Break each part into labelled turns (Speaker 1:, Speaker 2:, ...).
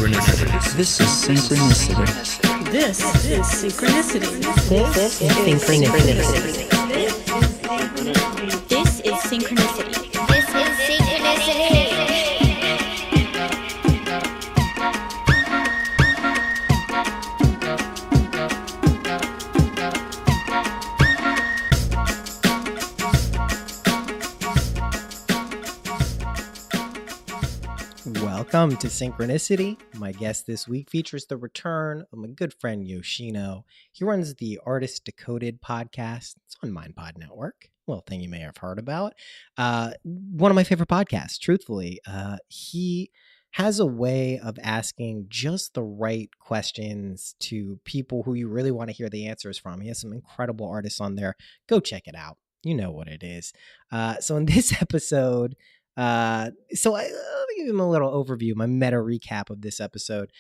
Speaker 1: Synchronicity. This is Synchronicity.
Speaker 2: This is Synchronicity.
Speaker 3: This is Synchronicity.
Speaker 2: This is Synchronicity.
Speaker 3: This is Synchronicity.
Speaker 4: Welcome to Synchronicity. My guest this week features the return of my good friend Yoshino. He runs the Artist Decoded podcast. It's on MindPod Network. Well, thing you may have heard about. One of my favorite podcasts, truthfully. He has a way of asking just the right questions to people who you really want to hear the answers from. He has some incredible artists on there. Go check it out. You know what it is. So in this episode, I'll give him a little overview, my meta recap of this episode.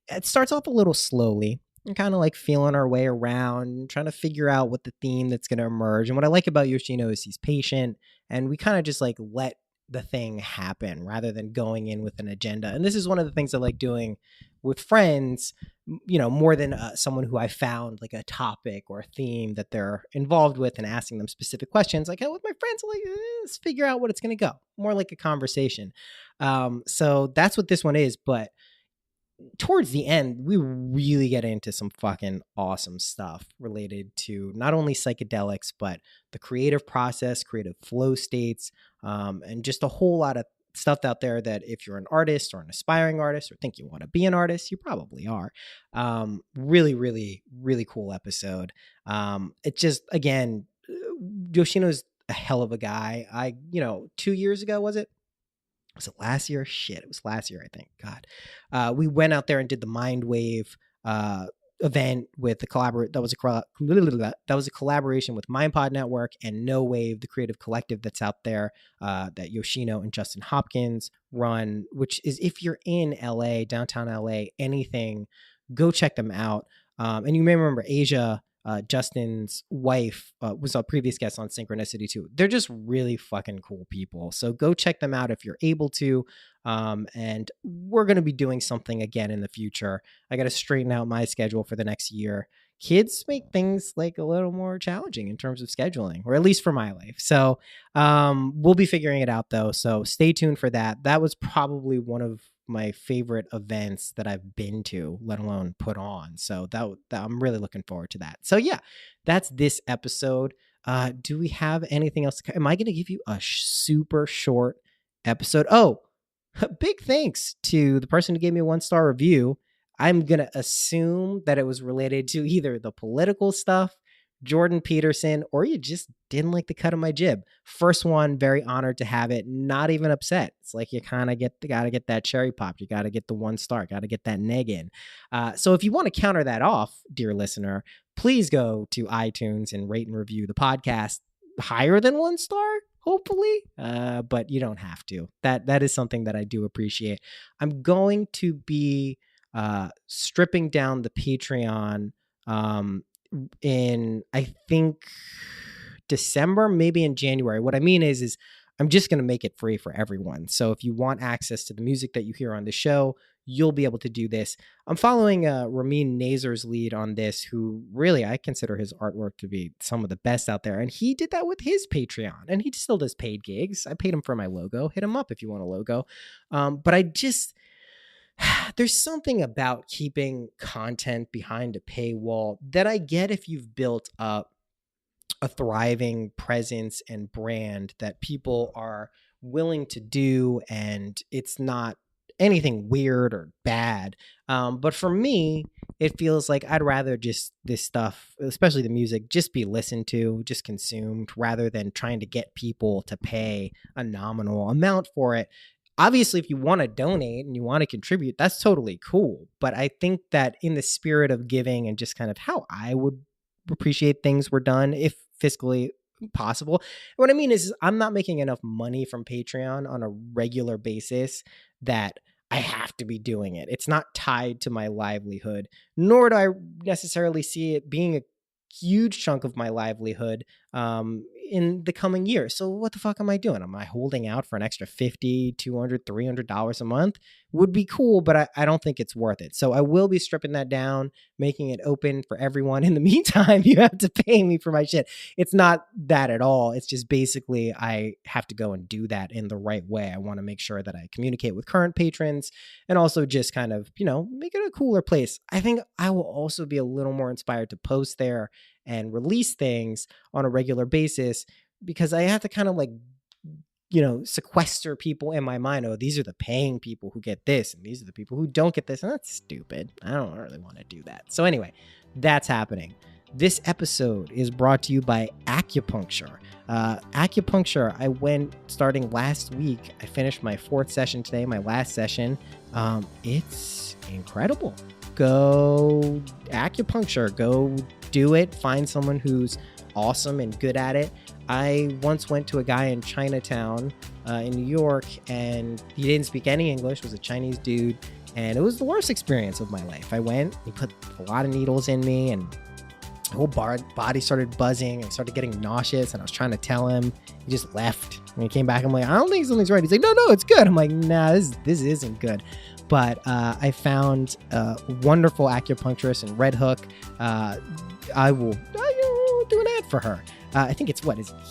Speaker 4: It starts off a little slowly and kind of like feeling our way around, trying to figure out what the theme that's going to emerge. And what I like about Yoshino is he's patient, and we kind of just like let the thing happen rather than going in with an agenda. And this is one of the things I like doing with friends, you know, more than someone who I found like a topic or a theme that they're involved with and asking them specific questions. Like, with my friends, like, let's figure out what it's going to go. More like a conversation. So that's what this one is. But towards the end, we really get into some fucking awesome stuff related to not only psychedelics, but the creative process, creative flow states, and just a whole lot of stuff out there that if you're an artist or an aspiring artist or think you want to be an artist, you probably are. Really, really, really cool episode. It just, again, Yoshino's a hell of a guy. 2 years ago, was it last year? Shit, it was last year, I think. God. We went out there and did the Mind Wave event with the that was a collaboration with MindPod Network and No Wave, the creative collective that's out there that Yoshino and Justin Hopkins run, which is, if you're in LA, downtown LA, anything, go check them out. And you may remember Asia, Justin's wife, was a previous guest on Synchronicity too. They're just really fucking cool people. So go check them out if you're able to. And we're going to be doing something again in the future. I got to straighten out my schedule for the next year. Kids make things like a little more challenging in terms of scheduling, or at least for my life. So we'll be figuring it out though. So stay tuned for that. That was probably one of my favorite events that I've been to, let alone put on. So that I'm really looking forward to that. So yeah, that's this episode. Do we have anything else? Am I going to give you a super short episode? Oh, big thanks to the person who gave me a 1-star review. I'm going to assume that it was related to either the political stuff, Jordan Peterson, or you just didn't like the cut of my jib. First one, very honored to have it. Not even upset. It's like you kind of got to get that cherry pop. You got to get the 1-star, got to get that neg in. So if you want to counter that off, dear listener, please go to iTunes and rate and review the podcast higher than 1 star, hopefully. But you don't have to. That is something that I do appreciate. I'm going to be stripping down the Patreon in, I think, December, maybe in January. What I mean is I'm just going to make it free for everyone. So if you want access to the music that you hear on the show, you'll be able to do this. I'm following Ramin Nazar's lead on this, who really, I consider his artwork to be some of the best out there. And he did that with his Patreon, and he still does paid gigs. I paid him for my logo. Hit him up if you want a logo. But there's something about keeping content behind a paywall that I get if you've built up a thriving presence and brand that people are willing to do, and it's not anything weird or bad. But for me, it feels like I'd rather just this stuff, especially the music, just be listened to, just consumed, rather than trying to get people to pay a nominal amount for it. Obviously, if you want to donate and you want to contribute, that's totally cool. But I think that in the spirit of giving and just kind of how I would appreciate things were done, if fiscally possible. What I mean is I'm not making enough money from Patreon on a regular basis that I have to be doing it. It's not tied to my livelihood, nor do I necessarily see it being a huge chunk of my livelihood in the coming year. So what the fuck am I doing? Am I holding out for an extra $50, $200, $300 a month? Would be cool, but I don't think it's worth it. So I will be stripping that down, making it open for everyone. In the meantime, you have to pay me for my shit. It's not that at all. It's just basically I have to go and do that in the right way. I want to make sure that I communicate with current patrons and also just kind of, make it a cooler place. I think I will also be a little more inspired to post there and release things on a regular basis, because I have to kind of sequester people in my mind. Oh, these are the paying people who get this, and these are the people who don't get this. And that's stupid. I don't really want to do that. So anyway, that's happening. This episode is brought to you by acupuncture. Acupuncture, I went starting last week. I finished my 4th session today, my last session. It's incredible. Go acupuncture. Go do it. Find someone who's awesome and good at it. I once went to a guy in Chinatown in New York, and he didn't speak any English, was a Chinese dude, and it was the worst experience of my life. I went, he put a lot of needles in me, and my whole body started buzzing. I started getting nauseous, and I was trying to tell him. He just left. When he came back, I'm like, I don't think something's right. He's like, no, it's good. I'm like, nah, this isn't good. But I found a wonderful acupuncturist in Red Hook. I will do an ad for her. I think it's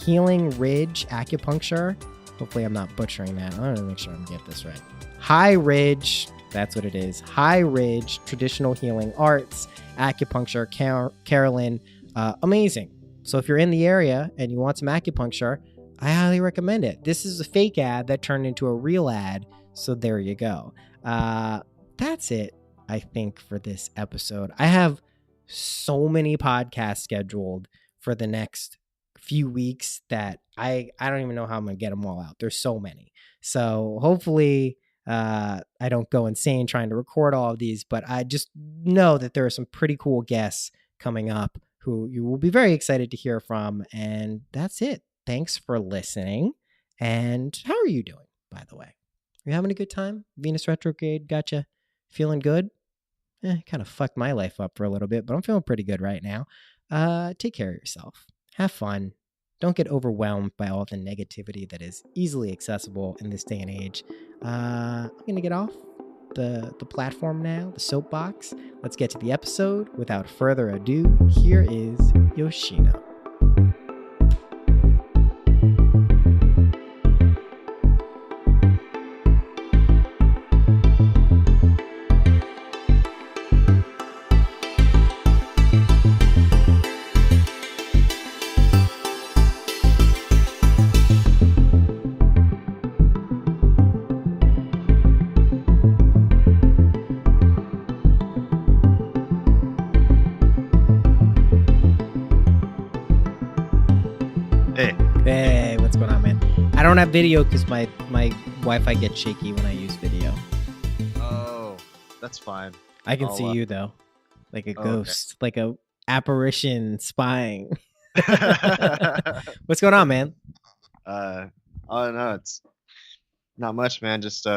Speaker 4: Healing Ridge Acupuncture. Hopefully I'm not butchering that. I want to make sure I'm getting this right. High Ridge, that's what it is. High Ridge Traditional Healing Arts Acupuncture, Carolyn. Amazing. So if you're in the area and you want some acupuncture, I highly recommend it. This is a fake ad that turned into a real ad. So there you go. That's it, I think, for this episode. I have so many podcasts scheduled for the next few weeks that I don't even know how I'm going to get them all out. There's so many. So hopefully I don't go insane trying to record all of these, but I just know that there are some pretty cool guests coming up who you will be very excited to hear from. And that's it. Thanks for listening. And how are you doing, by the way? Are you having a good time? Venus retrograde got you feeling good? Kind of fucked my life up for a little bit, but I'm feeling pretty good right now. Take care of yourself. Have fun. Don't get overwhelmed by all the negativity that is easily accessible in this day and age. I'm going to get off the platform now, the soapbox. Let's get to the episode. Without further ado, here is Yoshino. I don't have video because my Wi-Fi gets shaky when I use video.
Speaker 5: Oh, that's fine.
Speaker 4: I can see you though, like a ghost, like a apparition spying. What's going on, man?
Speaker 5: Oh no, it's not much, man. Just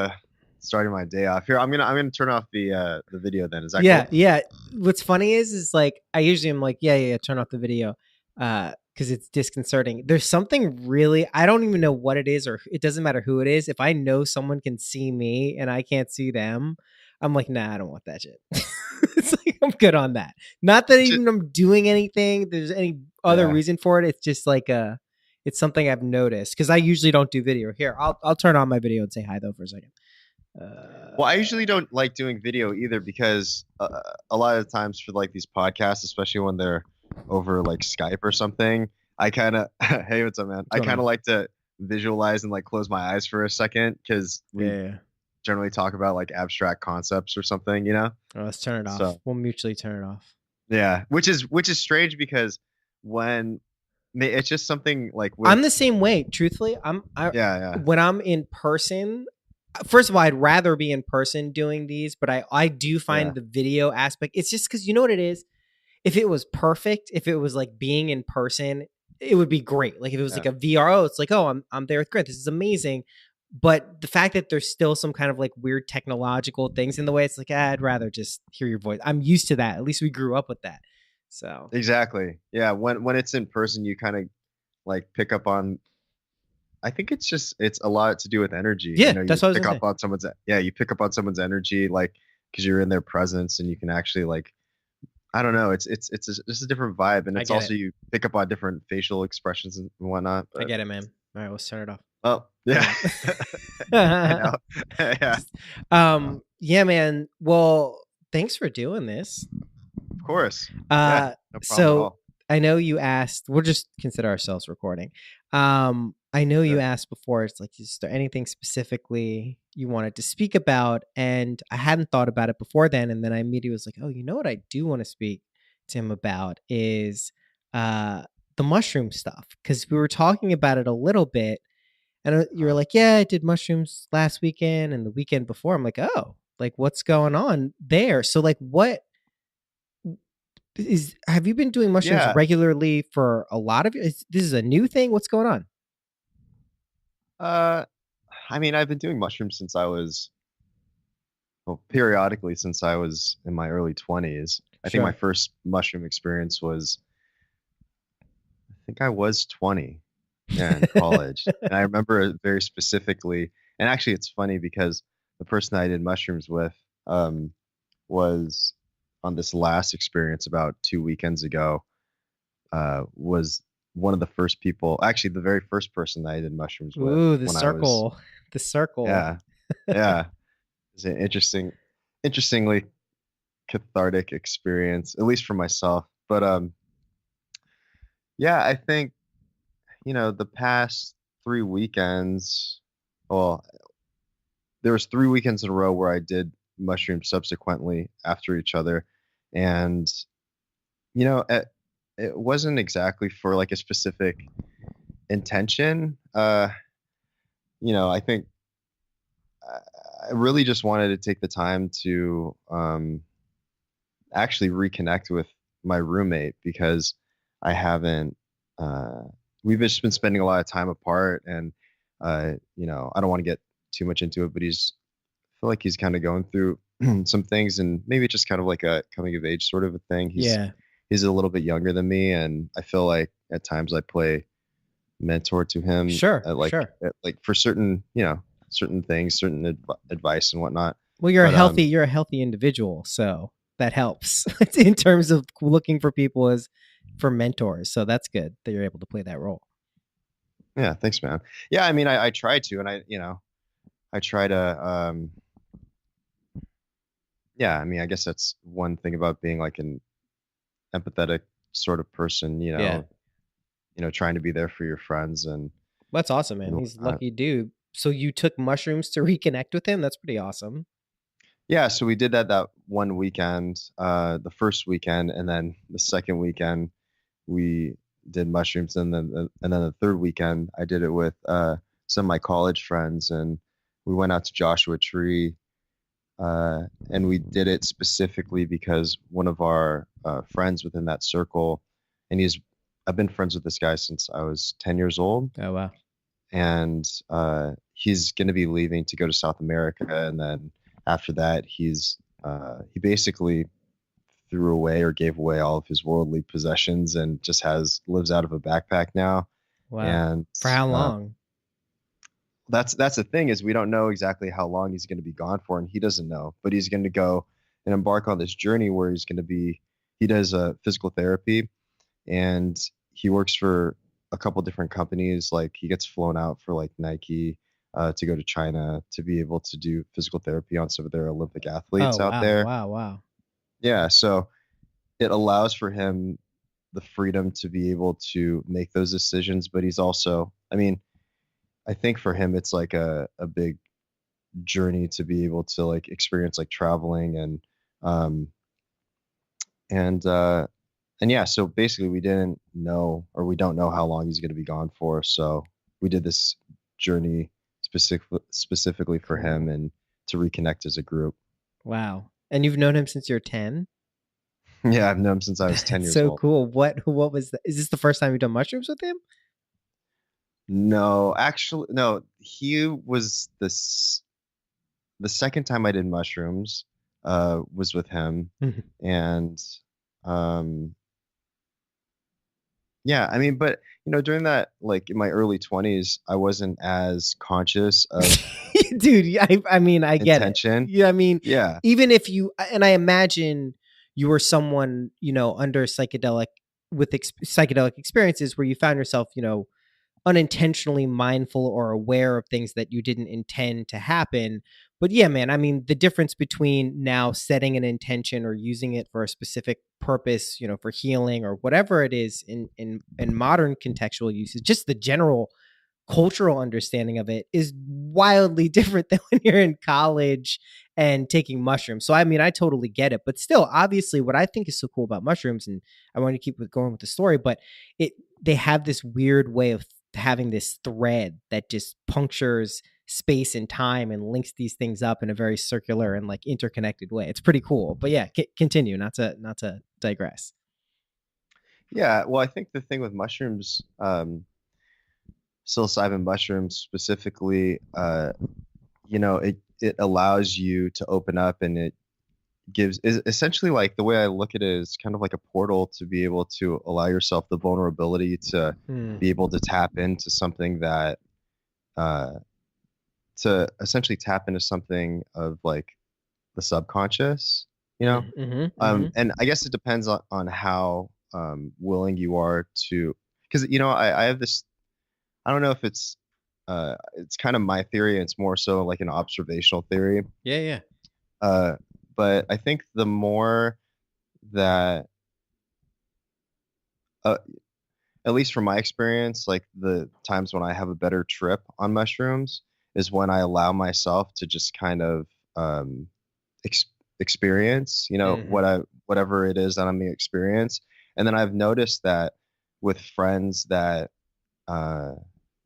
Speaker 5: starting my day off here. I'm gonna turn off the video then. Is that cool?
Speaker 4: Yeah. What's funny is like I usually am like yeah, turn off the video. Because it's disconcerting. There's something really, I don't even know what it is, or it doesn't matter who it is. If I know someone can see me and I can't see them, I'm like, nah, I don't want that shit. It's like, I'm good on that. Not that even I'm doing anything, there's any other reason for it. It's just like it's something I've noticed because I usually don't do video. Here, I'll turn on my video and say hi though for a second.
Speaker 5: Well, I usually don't like doing video either because a lot of times for like these podcasts, especially when they're over like Skype or something, I kind of hey, what's up, man? I kind of like to visualize and like close my eyes for a second because we generally talk about like abstract concepts or something, you know.
Speaker 4: Oh, let's turn it off. So, we'll mutually turn it off.
Speaker 5: Yeah, which is strange because when it's just something like
Speaker 4: I'm the same way. Truthfully, when I'm in person. First of all, I'd rather be in person doing these, but I do find the video aspect. It's just because you know what it is. If it was perfect, if it was like being in person, it would be great. Like if it was like a VRO, it's like, oh, I'm there with Grant. This is amazing. But the fact that there's still some kind of like weird technological things in the way, it's like, I'd rather just hear your voice. I'm used to that. At least we grew up with that. So
Speaker 5: exactly. Yeah. When it's in person, you kind of like pick up on. I think it's a lot to do with energy.
Speaker 4: Yeah,
Speaker 5: You
Speaker 4: that's what I was
Speaker 5: pick
Speaker 4: gonna
Speaker 5: up
Speaker 4: say.
Speaker 5: on you pick up on someone's energy, like because you're in their presence and you can actually like I don't know, just a different vibe, and
Speaker 4: I
Speaker 5: it's
Speaker 4: get it.
Speaker 5: also you pick up on different facial expressions and whatnot.
Speaker 4: I
Speaker 5: But
Speaker 4: get it, man. All right, we'll start it off.
Speaker 5: well, yeah, I
Speaker 4: Yeah.
Speaker 5: know, yeah,
Speaker 4: Yeah, man. Well, thanks for doing this.
Speaker 5: of course, yeah,
Speaker 4: Uh,
Speaker 5: no problem at
Speaker 4: so
Speaker 5: all.
Speaker 4: I know you asked. We'll just consider ourselves recording. I know you
Speaker 5: Sure.
Speaker 4: asked before. It's like, is there anything specifically you wanted to speak about? And I hadn't thought about it before then. And then I immediately was like, oh, you know what I do want to speak to him about is uh the mushroom stuff, because we were talking about it a little bit, and you were like, yeah, I did mushrooms last weekend and the weekend before. I'm like, oh, like what's going on there? So like, what is have you been doing mushrooms
Speaker 5: Yeah.
Speaker 4: regularly for a lot of this is a new thing? What's going on?
Speaker 5: Uh, I mean, I've been doing mushrooms periodically since I was in my early 20s. I think my
Speaker 4: Sure.
Speaker 5: first mushroom experience I think I was 20, yeah, in college. And I remember it very specifically. And actually, it's funny because the person I did mushrooms with was on this last experience about 2 weekends ago, was one of the first people, actually, the very first person that I did mushrooms with
Speaker 4: Ooh, the
Speaker 5: when I was,
Speaker 4: circle. The circle.
Speaker 5: yeah, yeah. It's an interestingly cathartic experience, at least for myself. But yeah, I think the past 3 weekends. Well, there was 3 weekends in a row where I did mushrooms subsequently after each other, and it wasn't exactly for like a specific intention. I think I I really just wanted to take the time to actually reconnect with my roommate because I haven't. Uh, we've just been spending a lot of time apart, and I don't want to get too much into it, but I feel like he's kind of going through some things, and maybe just kind of like a coming of age sort of a thing.
Speaker 4: Yeah.
Speaker 5: He's a little bit younger than me, and I feel like at times I play mentor to him,
Speaker 4: Sure. Sure.
Speaker 5: like for certain things, certain advice and whatnot.
Speaker 4: Well,
Speaker 5: But
Speaker 4: you're a healthy individual, so that helps in terms of looking for people as for mentors. So that's good that you're able to play that role.
Speaker 5: yeah, thanks, man. Yeah, I mean, I try to, and I try to, yeah, I mean, I guess that's one thing about being like an empathetic sort of person,
Speaker 4: Yeah.
Speaker 5: trying to be there for your friends
Speaker 4: That's awesome, man.
Speaker 5: and
Speaker 4: He's a
Speaker 5: whatnot.
Speaker 4: lucky dude. So you took mushrooms to reconnect with him? That's pretty awesome.
Speaker 5: Yeah, so we did that one weekend, the first weekend, and then the second weekend we did mushrooms, and then the third weekend I did it with some of my college friends, and we went out to Joshua Tree, and we did it specifically because one of our friends within that circle, and I've been friends with this guy since I was 10 years old,
Speaker 4: Oh wow.
Speaker 5: and he's going to be leaving to go to South America, and then after that, he basically threw away or gave away all of his worldly possessions and just lives out of a backpack now.
Speaker 4: Wow.
Speaker 5: And
Speaker 4: For how long?
Speaker 5: that's the thing is we don't know exactly how long he's going to be gone for, and he doesn't know. But he's going to go and embark on this journey where he does physical therapy, and he works for a couple different companies. Like he gets flown out for like Nike to go to China to be able to do physical therapy on some of their Olympic
Speaker 4: Oh
Speaker 5: athletes out
Speaker 4: wow.
Speaker 5: there.
Speaker 4: Wow. Wow.
Speaker 5: Yeah, so it allows for him the freedom to be able to make those decisions, but he's also, I mean, I think for him it's like a big journey to be able to like experience like traveling um and uh and yeah, so basically we didn't know or we don't know how long he's going to be gone for, so we did this journey specifically for him
Speaker 4: Cool.
Speaker 5: and to reconnect as a group.
Speaker 4: Wow. And you've known him since you're 10?
Speaker 5: Yeah, I've known him since I was 10
Speaker 4: That's
Speaker 5: years
Speaker 4: so
Speaker 5: old.
Speaker 4: cool. What was that? Is this the first time you've done mushrooms with him?
Speaker 5: No, actually, no. He was the second time I did mushrooms, was with him, and um, Yeah, I mean, but during that, like in my early 20s, I wasn't as conscious of
Speaker 4: Dude, yeah, I mean, I get it.
Speaker 5: intention.
Speaker 4: Yeah, I mean,
Speaker 5: Yeah.
Speaker 4: even if you, and I imagine you were someone, under psychedelic experiences where you found yourself, unintentionally mindful or aware of things that you didn't intend to happen. But yeah, man, I mean, the difference between now setting an intention or using it for a specific purpose, for healing or whatever it is in modern contextual uses, just the general cultural understanding of it is wildly different than when you're in college and taking mushrooms. So I mean, I totally get it, but still, obviously, what I think is so cool about mushrooms, and I want to keep going with the story, but they have this weird way of having this thread that just punctures space and time and links these things up in a very circular and like interconnected way. It's pretty cool. But yeah, continue. Not to digress.
Speaker 5: Yeah. Well, I think the thing with mushrooms, psilocybin mushrooms specifically, it allows you to open up, and it gives is essentially, like, the way I look at it is kind of like a portal to be able to allow yourself the vulnerability to be able to tap into something that uh to essentially tap into something of like the subconscious, you know? And I guess it depends on how willing you are to, because I have this, I don't know if it's kind of my theory, and it's more so like an observational theory.
Speaker 4: Yeah, yeah.
Speaker 5: But I think the more that, uh, at least from my experience, like the times when I have a better trip on mushrooms is when I allow myself to just kind of um, ex- experience, whatever it is that I'm gonna experience. And then I've noticed that with friends that uh,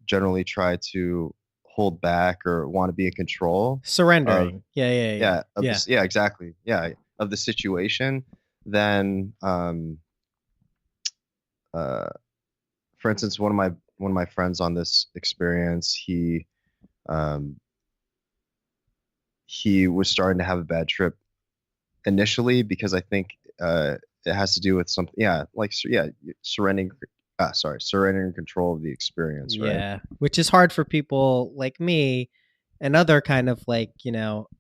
Speaker 5: generally try to hold back or want to be in control of,
Speaker 4: Surrendering. Yeah. Yeah.
Speaker 5: yeah, exactly, yeah, of the situation, then uh, for instance, one of my friends on this experience, um, he was starting to have a bad trip initially because I think it has to do with something, yeah, like yeah, surrendering control of the experience, right?
Speaker 4: Yeah, which is hard for people like me and other kind of like,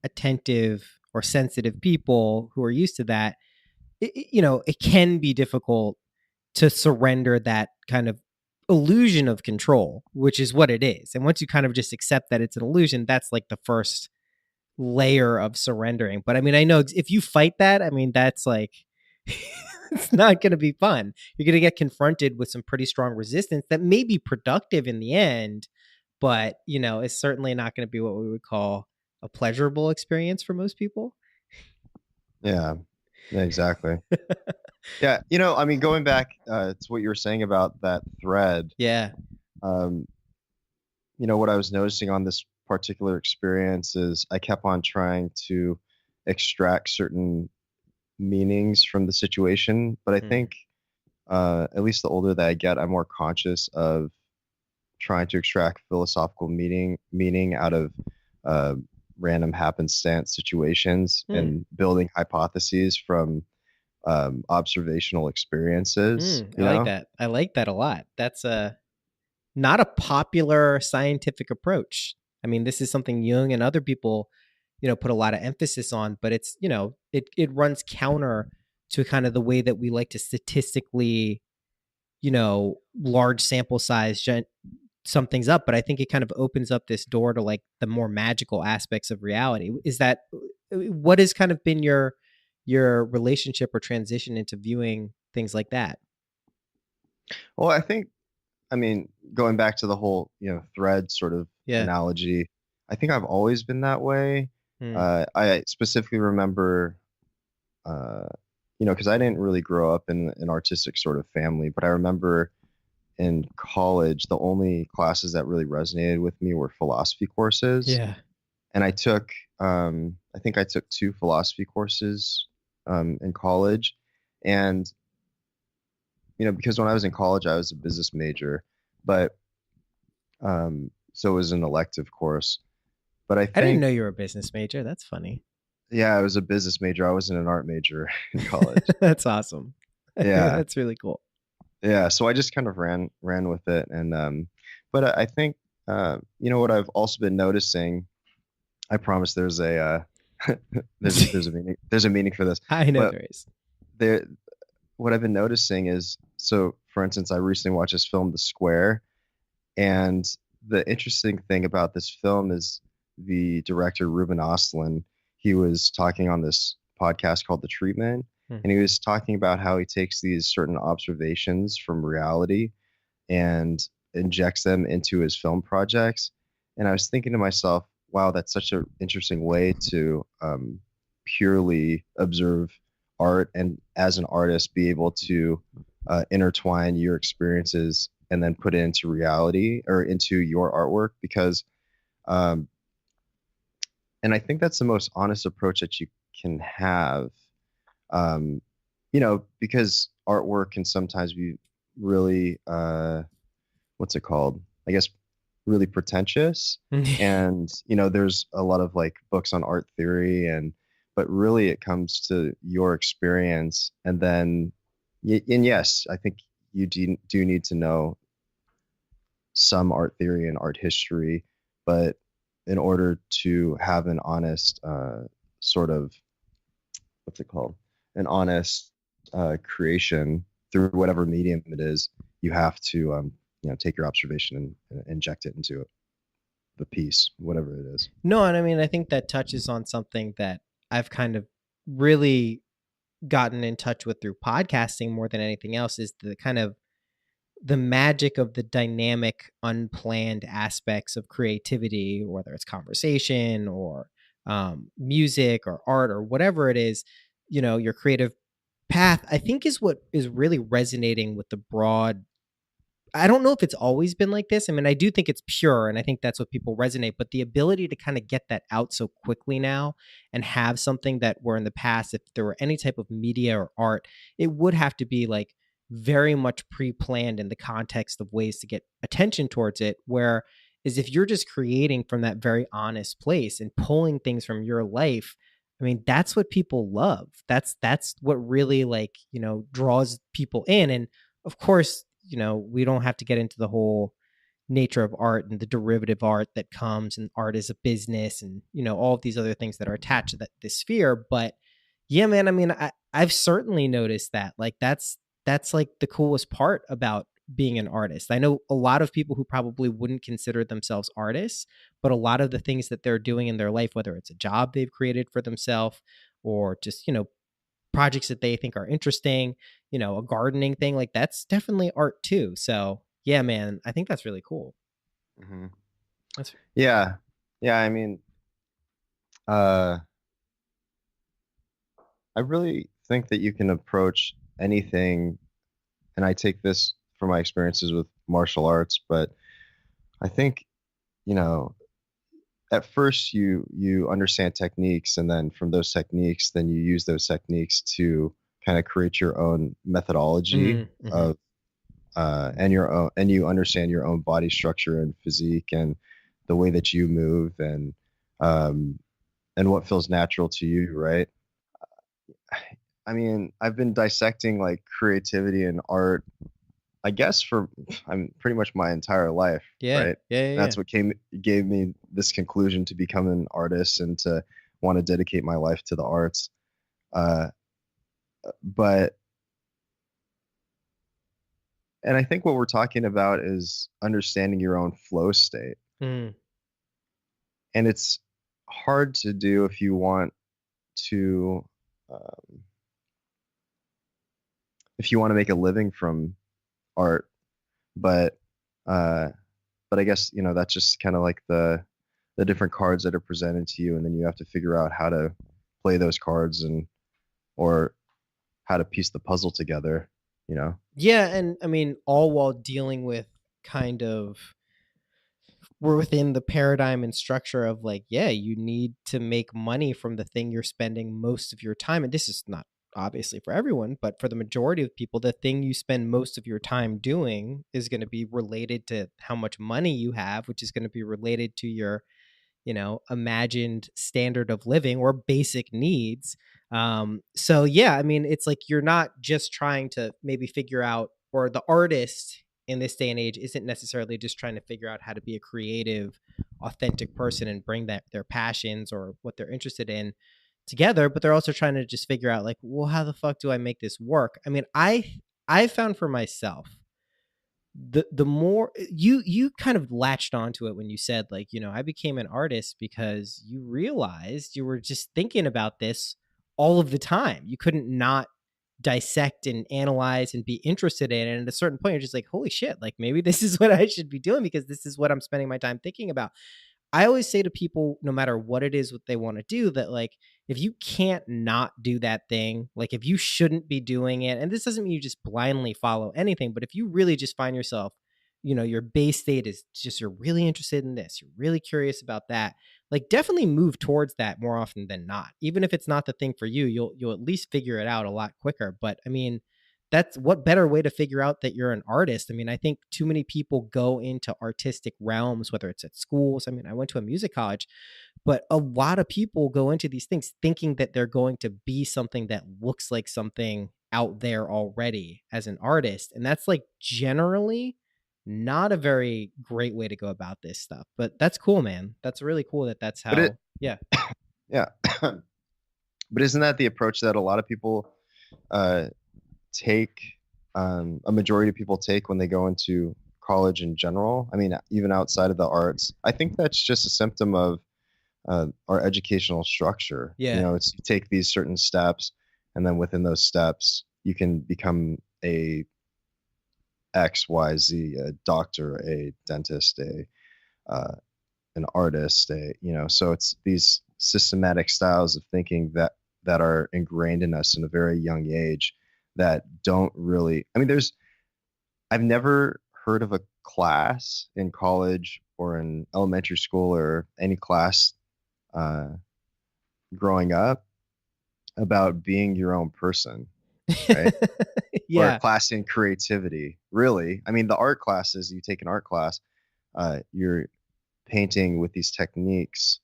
Speaker 4: attentive or sensitive people who are used to that. It can be difficult to surrender that kind of illusion of control, which is what it is. And once you kind of just accept that it's an illusion, that's like the first layer of surrendering. But I mean, I know if you fight that, I mean, that's like, it's not going to be fun. You're going to get confronted with some pretty strong resistance that may be productive in the end, but, it's certainly not going to be what we would call a pleasurable experience for most people.
Speaker 5: Yeah, yeah, exactly. Yeah, I mean, going back to what you were saying about that thread,
Speaker 4: Yeah.
Speaker 5: um, what I was noticing on this particular experience is I kept on trying to extract certain meanings from the situation, but I think at least the older that I get, I'm more conscious of trying to extract philosophical meaning out of uh, random happenstance situations and building hypotheses from observational experiences.
Speaker 4: I like that. I like that a lot. That's not a popular scientific approach. I mean, this is something Jung and other people, put a lot of emphasis on, but it's, it runs counter to kind of the way that we like to statistically, large sample size sum things up. But I think it kind of opens up this door to like the more magical aspects of reality. What has kind of been your relationship or transition into viewing things like that?
Speaker 5: Well, I mean, going back to the whole, thread sort of
Speaker 4: Yeah.
Speaker 5: analogy, I think I've always been that way.
Speaker 4: Hmm.
Speaker 5: I specifically remember, uh, because I didn't really grow up in an artistic sort of family, but I remember in college, the only classes that really resonated with me were philosophy courses.
Speaker 4: Yeah.
Speaker 5: And I think I took two philosophy courses in college. And, because when I was in college, I was a business major, but so it was an elective course. But I
Speaker 4: I didn't
Speaker 5: think,
Speaker 4: know you were a business major. That's funny.
Speaker 5: yeah, I was a business major. I wasn't an art major in college.
Speaker 4: That's awesome.
Speaker 5: Yeah.
Speaker 4: That's really cool.
Speaker 5: yeah, so I just kind of ran with it, and but I think what I've also been noticing. I promise there's a there's a meaning for this,
Speaker 4: I know
Speaker 5: but
Speaker 4: there is.
Speaker 5: there what I've been noticing is, so for instance, I recently watched this film, The Square, and the interesting thing about this film is the director Ruben Ostlund. He was talking on this podcast called The Treatment,
Speaker 4: Hmm.
Speaker 5: and he was talking about how he takes these certain observations from reality and injects them into his film projects. And I was thinking to myself, wow, that's such an interesting way to purely observe art, and as an artist, be able to intertwine your experiences and then put it into reality or into your artwork. Because, um, and I think that's the most honest approach that you can have, um, because artwork can sometimes be really, what's it called? I guess really pretentious. And, there's a lot of like books on art theory, but really it comes to your experience. And then, and yes, I think you do need to know some art theory and art history, but in order to have an honest, sort of, what's it called? An honest creation through whatever medium it is, you have to, take your observation and inject it into the piece, whatever it is.
Speaker 4: No, and I mean, I think that touches on something that I've kind of really gotten in touch with through podcasting more than anything else, is the kind of the magic of the dynamic, unplanned aspects of creativity, whether it's conversation or music or art or whatever it is, your creative path, I think is what is really resonating with the broad. I don't know if it's always been like this. I mean, I do think it's pure, and I think that's what people resonate, but the ability to kind of get that out so quickly now and have something that where in the past, if there were any type of media or art, it would have to be like very much pre-planned in the context of ways to get attention towards it. Where is if you're just creating from that very honest place and pulling things from your life, I mean, that's what people love. That's what really like, draws people in. And of course, we don't have to get into the whole nature of art and the derivative art that comes, and art is a business, and all of these other things that are attached to this sphere. But yeah, man, I mean, I've certainly noticed that like that's like the coolest part about being an artist. I know a lot of people who probably wouldn't consider themselves artists, but a lot of the things that they're doing in their life, whether it's a job they've created for themselves or just projects that they think are interesting, a gardening thing, like that's definitely art too. So yeah, man, I think that's really cool.
Speaker 5: Hmm.
Speaker 4: That's
Speaker 5: Yeah. Yeah. I mean, uh, I really think that you can approach anything, and I take this from my experiences with martial arts, but I think, you know, at first you understand techniques, and then from those techniques, then you use those techniques to kind of create your own methodology
Speaker 4: mm-hmm.
Speaker 5: of and your own, and you understand your own body structure and physique and the way that you move, um and what feels natural to you, right? I mean, I've been dissecting like creativity and art, I guess, for I'm pretty much my entire life,
Speaker 4: Yeah,
Speaker 5: right?
Speaker 4: yeah, yeah,
Speaker 5: That's what gave me this conclusion to become an artist and to want to dedicate my life to the arts. Uh, but and I think what we're talking about is understanding your own flow state,
Speaker 4: yeah.
Speaker 5: and it's hard to do if you want to um, make a living from art, but uh, I guess that's just kind of like the different cards that are presented to you, and then you have to figure out how to play those cards, and or how to piece the puzzle together.
Speaker 4: Yeah, and I mean, all while dealing with kind of we're within the paradigm and structure of like, yeah, you need to make money from the thing you're spending most of your time. And this is not obviously for everyone, but for the majority of people, the thing you spend most of your time doing is going to be related to how much money you have, which is going to be related to your imagined standard of living or basic needs. So yeah, I mean, it's like you're not just trying to maybe figure out or the artist in this day and age isn't necessarily just trying to figure out how to be a creative, authentic person and bring that their passions or what they're interested in together, but they're also trying to just figure out like, well, how the fuck do I make this work? I mean, I found for myself the more you kind of latched onto it when you said like, I became an artist because you realized you were just thinking about this all of the time. You couldn't not dissect and analyze and be interested in it. And at a certain point, you're just like, holy shit, like maybe this is what I should be doing because this is what I'm spending my time thinking about. I always say to people, no matter what it is, what they want to do, that like, if you can't not do that thing, like if you shouldn't be doing it, and this doesn't mean you just blindly follow anything, but if you really just find yourself, your base state is just, you're really interested in this, you're really curious about that, like definitely move towards that more often than not. Even if it's not the thing for you, you'll at least figure it out a lot quicker. But I mean, that's what better way to figure out that you're an artist. I mean, I think too many people go into artistic realms, whether it's at schools. I mean, I went to a music college, but a lot of people go into these things thinking that they're going to be something that looks like something out there already as an artist. And that's like generally not a very great way to go about this stuff. But that's cool, man. That's really cool that that's how, yeah.
Speaker 5: Yeah. But isn't that the approach that a lot of people take, a majority of people take when they go into college in general? I mean, even outside of the arts, I think that's just a symptom of our educational structure.
Speaker 4: Yeah.
Speaker 5: It's you take these certain steps, and then within those steps, you can become a XYZ, a doctor, a dentist, an artist, so it's these systematic styles of thinking that are ingrained in us in a very young age that don't really, I mean, I've never heard of a class in college or in elementary school or any class growing up about being your own person, right?
Speaker 4: Yeah.
Speaker 5: Or a class in creativity, really. I mean, the art classes, you take an art class, you're painting with these techniques.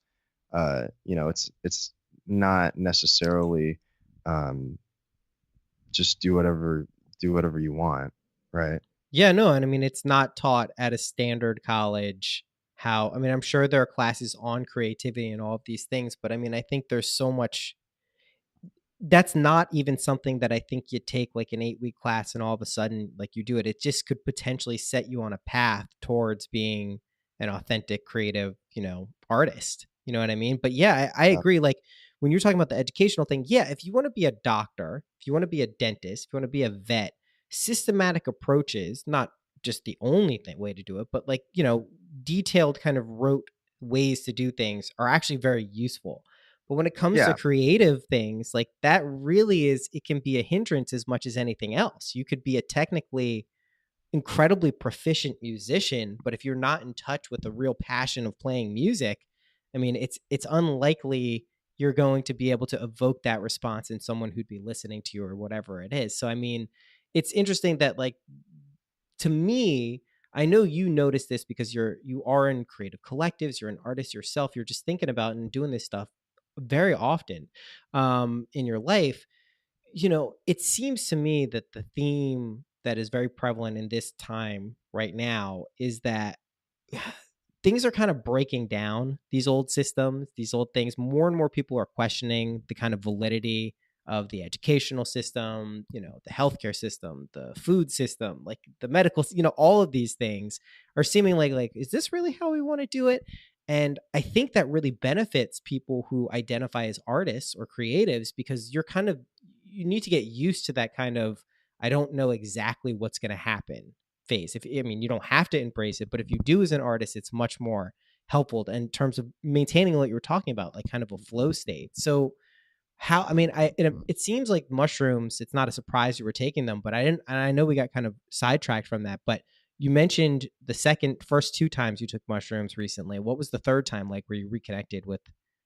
Speaker 5: It's not necessarily just do whatever you want, right?
Speaker 4: Yeah, no, and I mean it's not taught at a standard college how, I mean, I'm sure there are classes on creativity and all of these things, but I mean, I think there's so much that's not even something that I think you take like an 8-week class and all of a sudden like you do it. It just could potentially set you on a path towards being an authentic creative, artist. You know what I mean? But yeah, I agree. Like when you're talking about the educational thing, yeah, if you want to be a doctor, if you want to be a dentist, if you want to be a vet, systematic approaches, not just the only way to do it, but like, detailed kind of rote ways to do things are actually very useful. But when it comes to creative things, like that really it can be a hindrance as much as anything else. You could be a technically incredibly proficient musician, but if you're not in touch with the real passion of playing music, I mean, it's unlikely you're going to be able to evoke that response in someone who'd be listening to you or whatever it is. So, I mean, it's interesting that like, to me, I know you notice this because you are in creative collectives, you're an artist yourself, you're just thinking about and doing this stuff very often in your life. It seems to me that the theme that is very prevalent in this time right now is that things are kind of breaking down, these old systems, these old things. More and more people are questioning the kind of validity of the educational system, the healthcare system, the food system, like the medical, all of these things are seeming like, is this really how we want to do it? And I think that really benefits people who identify as artists or creatives because you need to get used to that kind of, I don't know exactly what's going to happen phase. You don't have to embrace it, but if you do as an artist, it's much more helpful in terms of maintaining what you were talking about, like kind of a flow state. So it seems like mushrooms, it's not a surprise you were taking them, but I know we got kind of sidetracked from that, but you mentioned the first 2 times you took mushrooms recently. What was the third time like where you reconnected with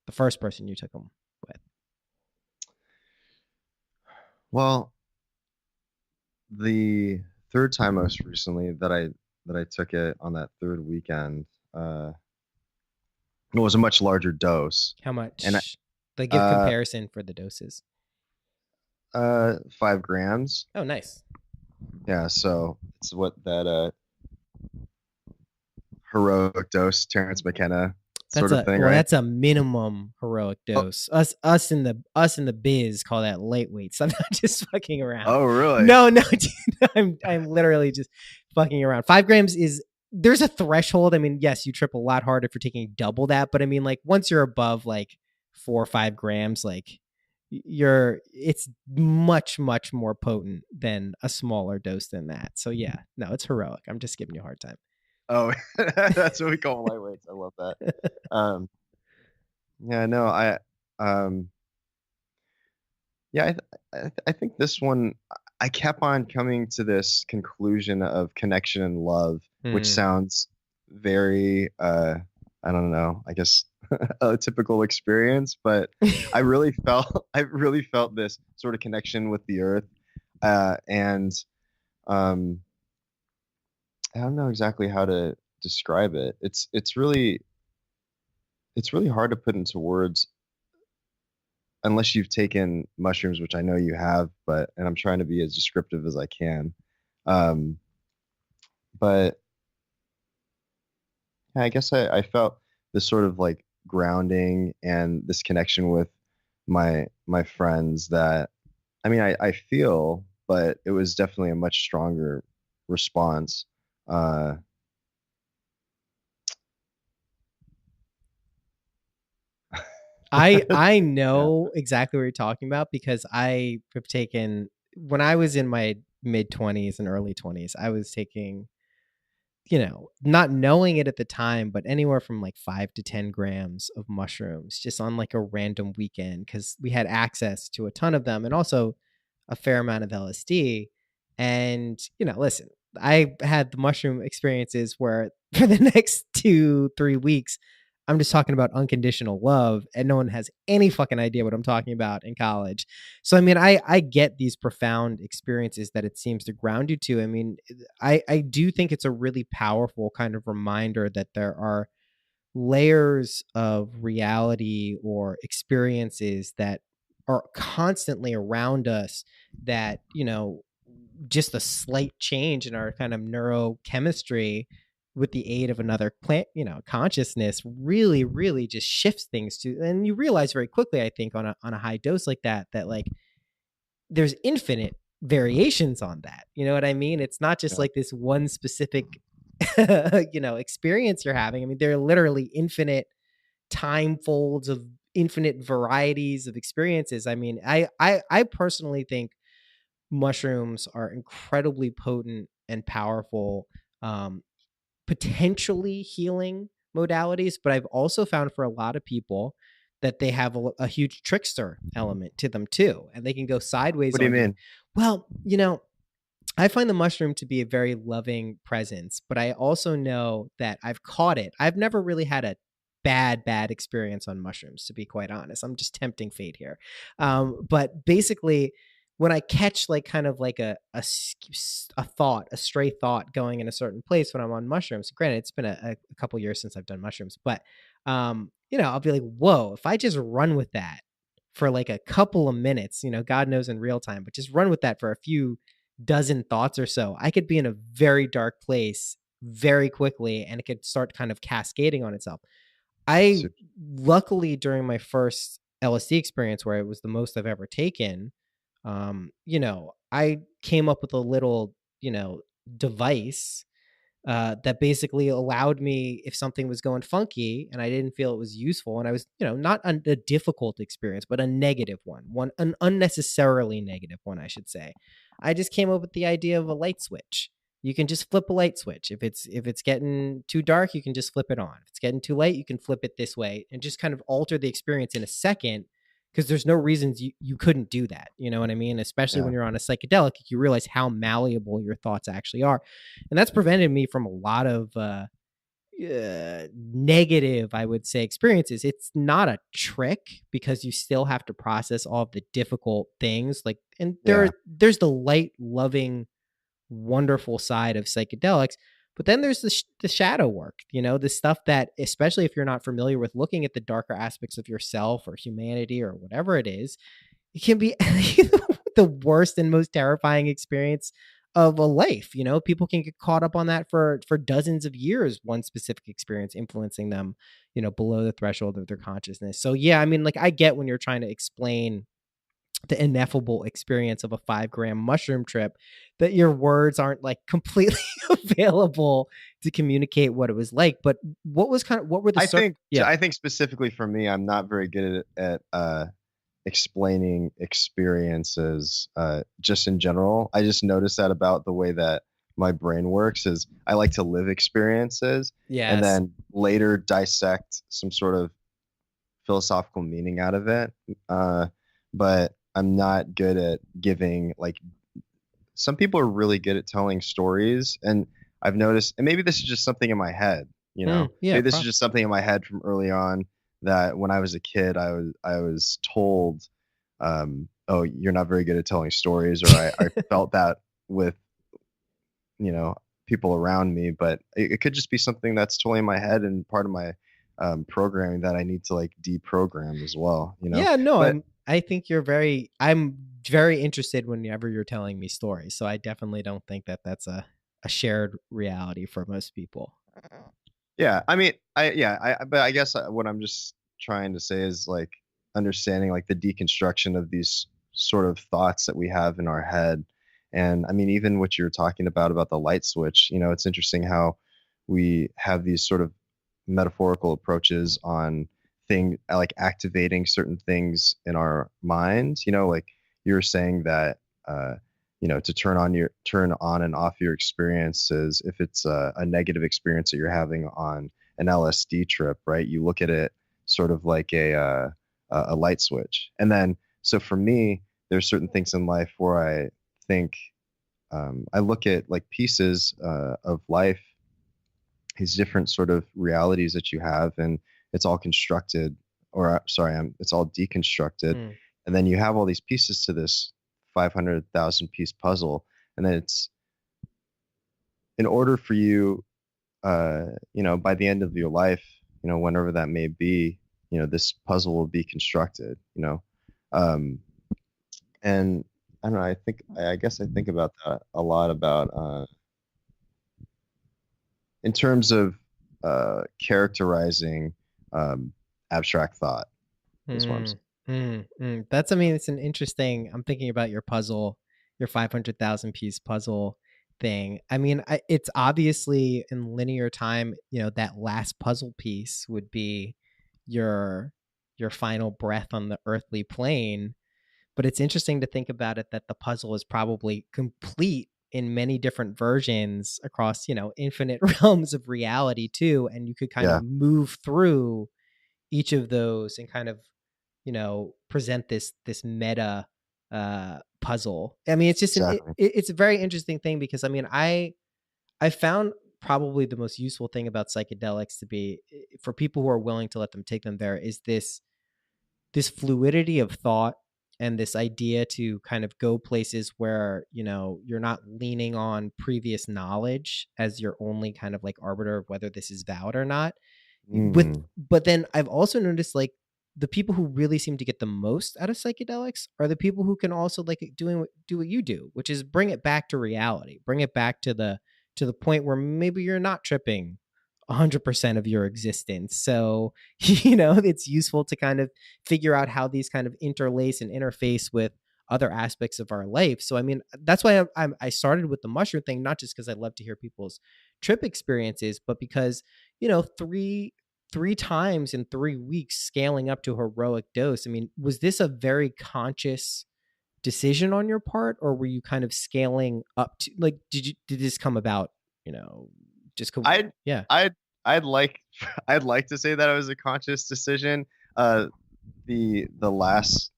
Speaker 4: the first person you took them with?
Speaker 5: Well, the third time most recently that I took it on that third weekend, it was a much larger dose.
Speaker 4: How much? And give comparison for the doses.
Speaker 5: 5 grams.
Speaker 4: Oh, nice.
Speaker 5: Yeah, so it's what that heroic dose, Terrence McKenna sort of thing, right?
Speaker 4: That's a minimum heroic
Speaker 5: Oh,
Speaker 4: dose. Us in the biz call that lightweights. I'm not just fucking around.
Speaker 5: oh really?
Speaker 4: No, dude, I'm literally just fucking around. 5 grams is there's a threshold. I mean, yes, you trip a lot harder if you're taking double that, but I mean, like once you're above like 4 or 5 grams, like it's much more potent than a smaller dose than that. So yeah, no, it's heroic. I'm just giving you a hard time.
Speaker 5: Oh, that's what we call them, lightweights. I love that. Um, yeah, no, um, yeah, I think this one, I kept on coming to this conclusion of connection and love, which
Speaker 4: Hmm.
Speaker 5: sounds very, I don't know, I guess a typical experience, but I really felt this sort of connection with the earth, and um, I don't know exactly how to describe it. It's really hard to put into words unless you've taken mushrooms, which I know you have, but and I'm trying to be as descriptive as I can. Um, but yeah, I guess I felt this sort of like grounding and this connection with my friends that I mean I feel, but it was definitely a much stronger response. Uh,
Speaker 4: I
Speaker 5: yeah.
Speaker 4: know exactly what you're talking about because I have taken when I was in my mid 20s and early 20s, I was taking, not knowing it at the time, but anywhere from like 5 to 10 grams of mushrooms just on like a random weekend because we had access to a ton of them and also a fair amount of LSD. And, listen, I had the mushroom experiences where for the next 2, 3 weeks, I'm just talking about unconditional love and no one has any fucking idea what I'm talking about in college. So, I mean, I get these profound experiences that it seems to ground you to. I mean, I do think it's a really powerful kind of reminder that there are layers of reality or experiences that are constantly around us that, just a slight change in our kind of neurochemistry with the aid of another plant, consciousness really just shifts things to, and you realize very quickly, I think on a high dose like that like there's infinite variations on that. You know what I mean? It's not just
Speaker 5: Yeah.
Speaker 4: like this one specific, experience you're having. I mean, there are literally infinite time folds of infinite varieties of experiences. I mean, I personally think mushrooms are incredibly potent and powerful, um, potentially healing modalities. But I've also found for a lot of people that they have a huge trickster element to them too, and they can go sideways
Speaker 5: What do you
Speaker 4: on you.
Speaker 5: mean?
Speaker 4: Well, I find the mushroom to be a very loving presence, but I also know that I've caught it. I've never really had a bad experience on mushrooms, to be quite honest. I'm just tempting fate here. But basically, when I catch like kind of like a thought, a stray thought going in a certain place when I'm on mushrooms, granted, it's been a couple years since I've done mushrooms, but I'll be like, whoa, if I just run with that for like a couple of minutes, God knows in real time, but just run with that for a few dozen thoughts or so, I could be in a very dark place very quickly and it could start kind of cascading on itself. I
Speaker 5: So,
Speaker 4: luckily during my first LSD experience where it was the most I've ever taken, I came up with a little, device that basically allowed me if something was going funky and I didn't feel it was useful and I was, not a difficult experience, but a negative one, an unnecessarily negative one, I should say. I just came up with the idea of a light switch. You can just flip a light switch. If it's getting too dark, you can just flip it on. If it's getting too light, you can flip it this way and just kind of alter the experience in a second because there's no reasons you couldn't do that. You know what I mean? Especially
Speaker 5: yeah.
Speaker 4: when you're on a psychedelic, you realize how malleable your thoughts actually are, and that's prevented me from a lot of negative, I would say, experiences. It's not a trick because you still have to process all of the difficult things, like, and
Speaker 5: Yeah.
Speaker 4: there's the light, loving, wonderful side of psychedelics. But then there's the shadow work, the stuff that, especially if you're not familiar with looking at the darker aspects of yourself or humanity or whatever it is, it can be the worst and most terrifying experience of a life. You know, people can get caught up on that for dozens of years, one specific experience influencing them, you know, below the threshold of their consciousness. So yeah, I mean, like, I get when you're trying to explain the ineffable experience of a 5-gram mushroom trip, that your words aren't like completely available to communicate what it was like. But what were the
Speaker 5: I think specifically for me, I'm not very good at explaining experiences just in general. I just noticed that about the way that my brain works is I like to live experiences and then later dissect some sort of philosophical meaning out of it. But I'm not good at giving, like, some people are really good at telling stories, and I've noticed, and maybe this is just something in my head, you know, maybe this is just something in my head from early on, that when I was a kid, I was told, oh, you're not very good at telling stories, or I felt that with, you know, people around me, but it could just be something that's totally in my head and part of my programming that I need to like deprogram as well, you know.
Speaker 4: Yeah, no,
Speaker 5: But
Speaker 4: I think I'm very interested whenever you're telling me stories. So I definitely don't think that that's a shared reality for most people.
Speaker 5: yeah, I mean, but I guess what I'm just trying to say is like understanding like the deconstruction of these sort of thoughts that we have in our head. And I mean, even what you're talking about the light switch, you know, it's interesting how we have these sort of metaphorical approaches on like activating certain things in our minds, you know, like you're saying that, you know, to turn on and off your experiences. If it's a negative experience that you're having on an LSD trip, right? You look at it sort of like a light switch. And then, so for me, there's certain things in life where I think, I look at like pieces of life, these different sort of realities that you have, and it's all constructed, or sorry, it's all deconstructed. And then you have all these pieces to this 500,000 piece puzzle. And then it's, in order for you, you know, by the end of your life, you know, whenever that may be, you know, this puzzle will be constructed, you know. And I don't know, I guess I think about that a lot, about in terms of characterizing abstract thought is what I'm saying.
Speaker 4: That's, I mean, it's an interesting, I'm thinking about your puzzle, your 500,000 piece puzzle thing. I mean, it's obviously in linear time, you know, that last puzzle piece would be your final breath on the earthly plane. But it's interesting to think about it that the puzzle is probably complete in many different versions across, you know, infinite realms of reality too. And you could kind of move through each of those and kind of, you know, present this meta puzzle. I mean, it's just it's a very interesting thing, because I mean, I found probably the most useful thing about psychedelics to be, for people who are willing to let them take them there, is this fluidity of thought, and this idea to kind of go places where, you know, you're not leaning on previous knowledge as your only kind of like arbiter of whether this is valid or not. But then I've also noticed, like, the people who really seem to get the most out of psychedelics are the people who can also like do what you do, which is bring it back to reality, bring it back to the point where maybe you're not tripping 100% of your existence. So, you know, it's useful to kind of figure out how these kind of interlace and interface with other aspects of our life. So, I mean, that's why I started with the mushroom thing, not just because I love to hear people's trip experiences, but because, you know, three times in 3 weeks scaling up to a heroic dose. I mean, was this a very conscious decision on your part, or were you kind of scaling up to, like, did this come about, you know, just
Speaker 5: I'd like I'd like to say that it was a conscious decision. The last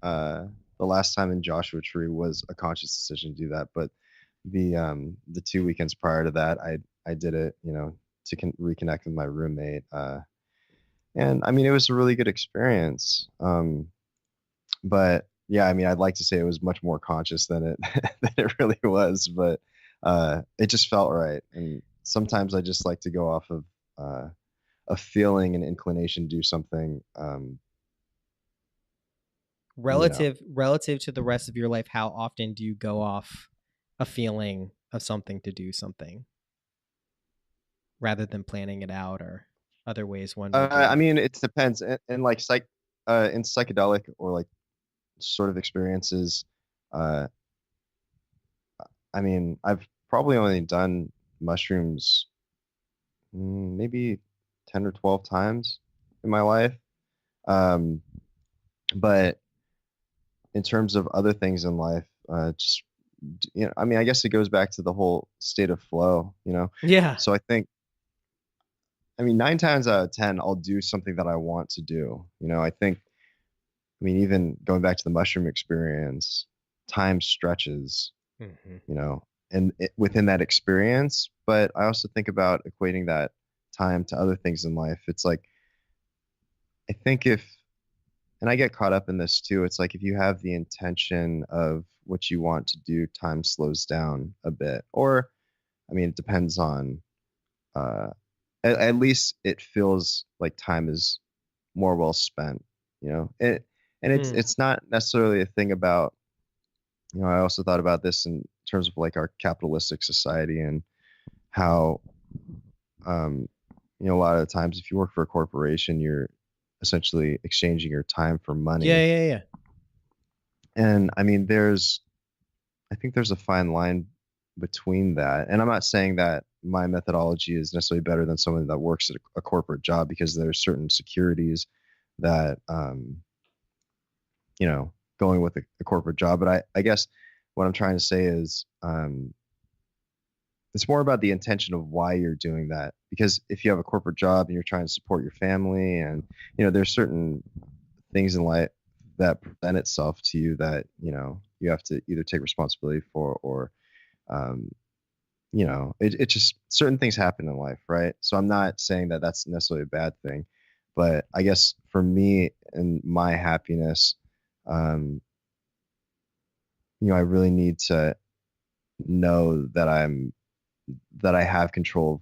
Speaker 5: time in Joshua Tree was a conscious decision to do that, but the 2 weekends prior to that, I did it, you know, to reconnect with my roommate, and I mean, it was a really good experience. But yeah, I mean, I'd like to say it was much more conscious than it than it really was, but it just felt right. And sometimes I just like to go off of a feeling and inclination to do something.
Speaker 4: Relative to the rest of your life, how often do you go off a feeling of something to do something rather than planning it out or other ways one would do
Speaker 5: I
Speaker 4: it.
Speaker 5: mean, it depends. In like in psychedelic or like sort of experiences, uh, I mean, I've probably only done mushrooms maybe 10 or 12 times in my life. Um, but in terms of other things in life, just I mean, I guess it goes back to the whole state of flow, you know.
Speaker 4: Yeah.
Speaker 5: So I think, I mean, 9 times out of 10, I'll do something that I want to do. You know, I think, I mean, even going back to the mushroom experience, time stretches,
Speaker 4: Hmm.
Speaker 5: you know, and within that experience. But I also think about equating that time to other things in life. It's like, I think if, and I get caught up in this too, it's like if you have the intention of what you want to do, time slows down a bit. Or, I mean, it depends on, uh, at least it feels like time is more well spent, you know. And
Speaker 4: Mm.
Speaker 5: it's not necessarily a thing about, you know, I also thought about this in terms of like our capitalistic society and how, um, you know, a lot of the times if you work for a corporation, you're essentially exchanging your time for
Speaker 4: Yeah,
Speaker 5: money.
Speaker 4: yeah, yeah.
Speaker 5: And I mean, I think there's a fine line between that. And I'm not saying that my methodology is necessarily better than someone that works at a corporate job, because there's certain securities that, you know, going with a corporate job. But I guess what I'm trying to say is, it's more about the intention of why you're doing that. Because if you have a corporate job and you're trying to support your family, and you know, there's certain things in life that present itself to you that, you know, you have to either take responsibility for, or um, you know, it just, certain things happen in life, right? So I'm not saying that that's necessarily a bad thing, but I guess for me and my happiness, um, you know, I really need to know that that I have control of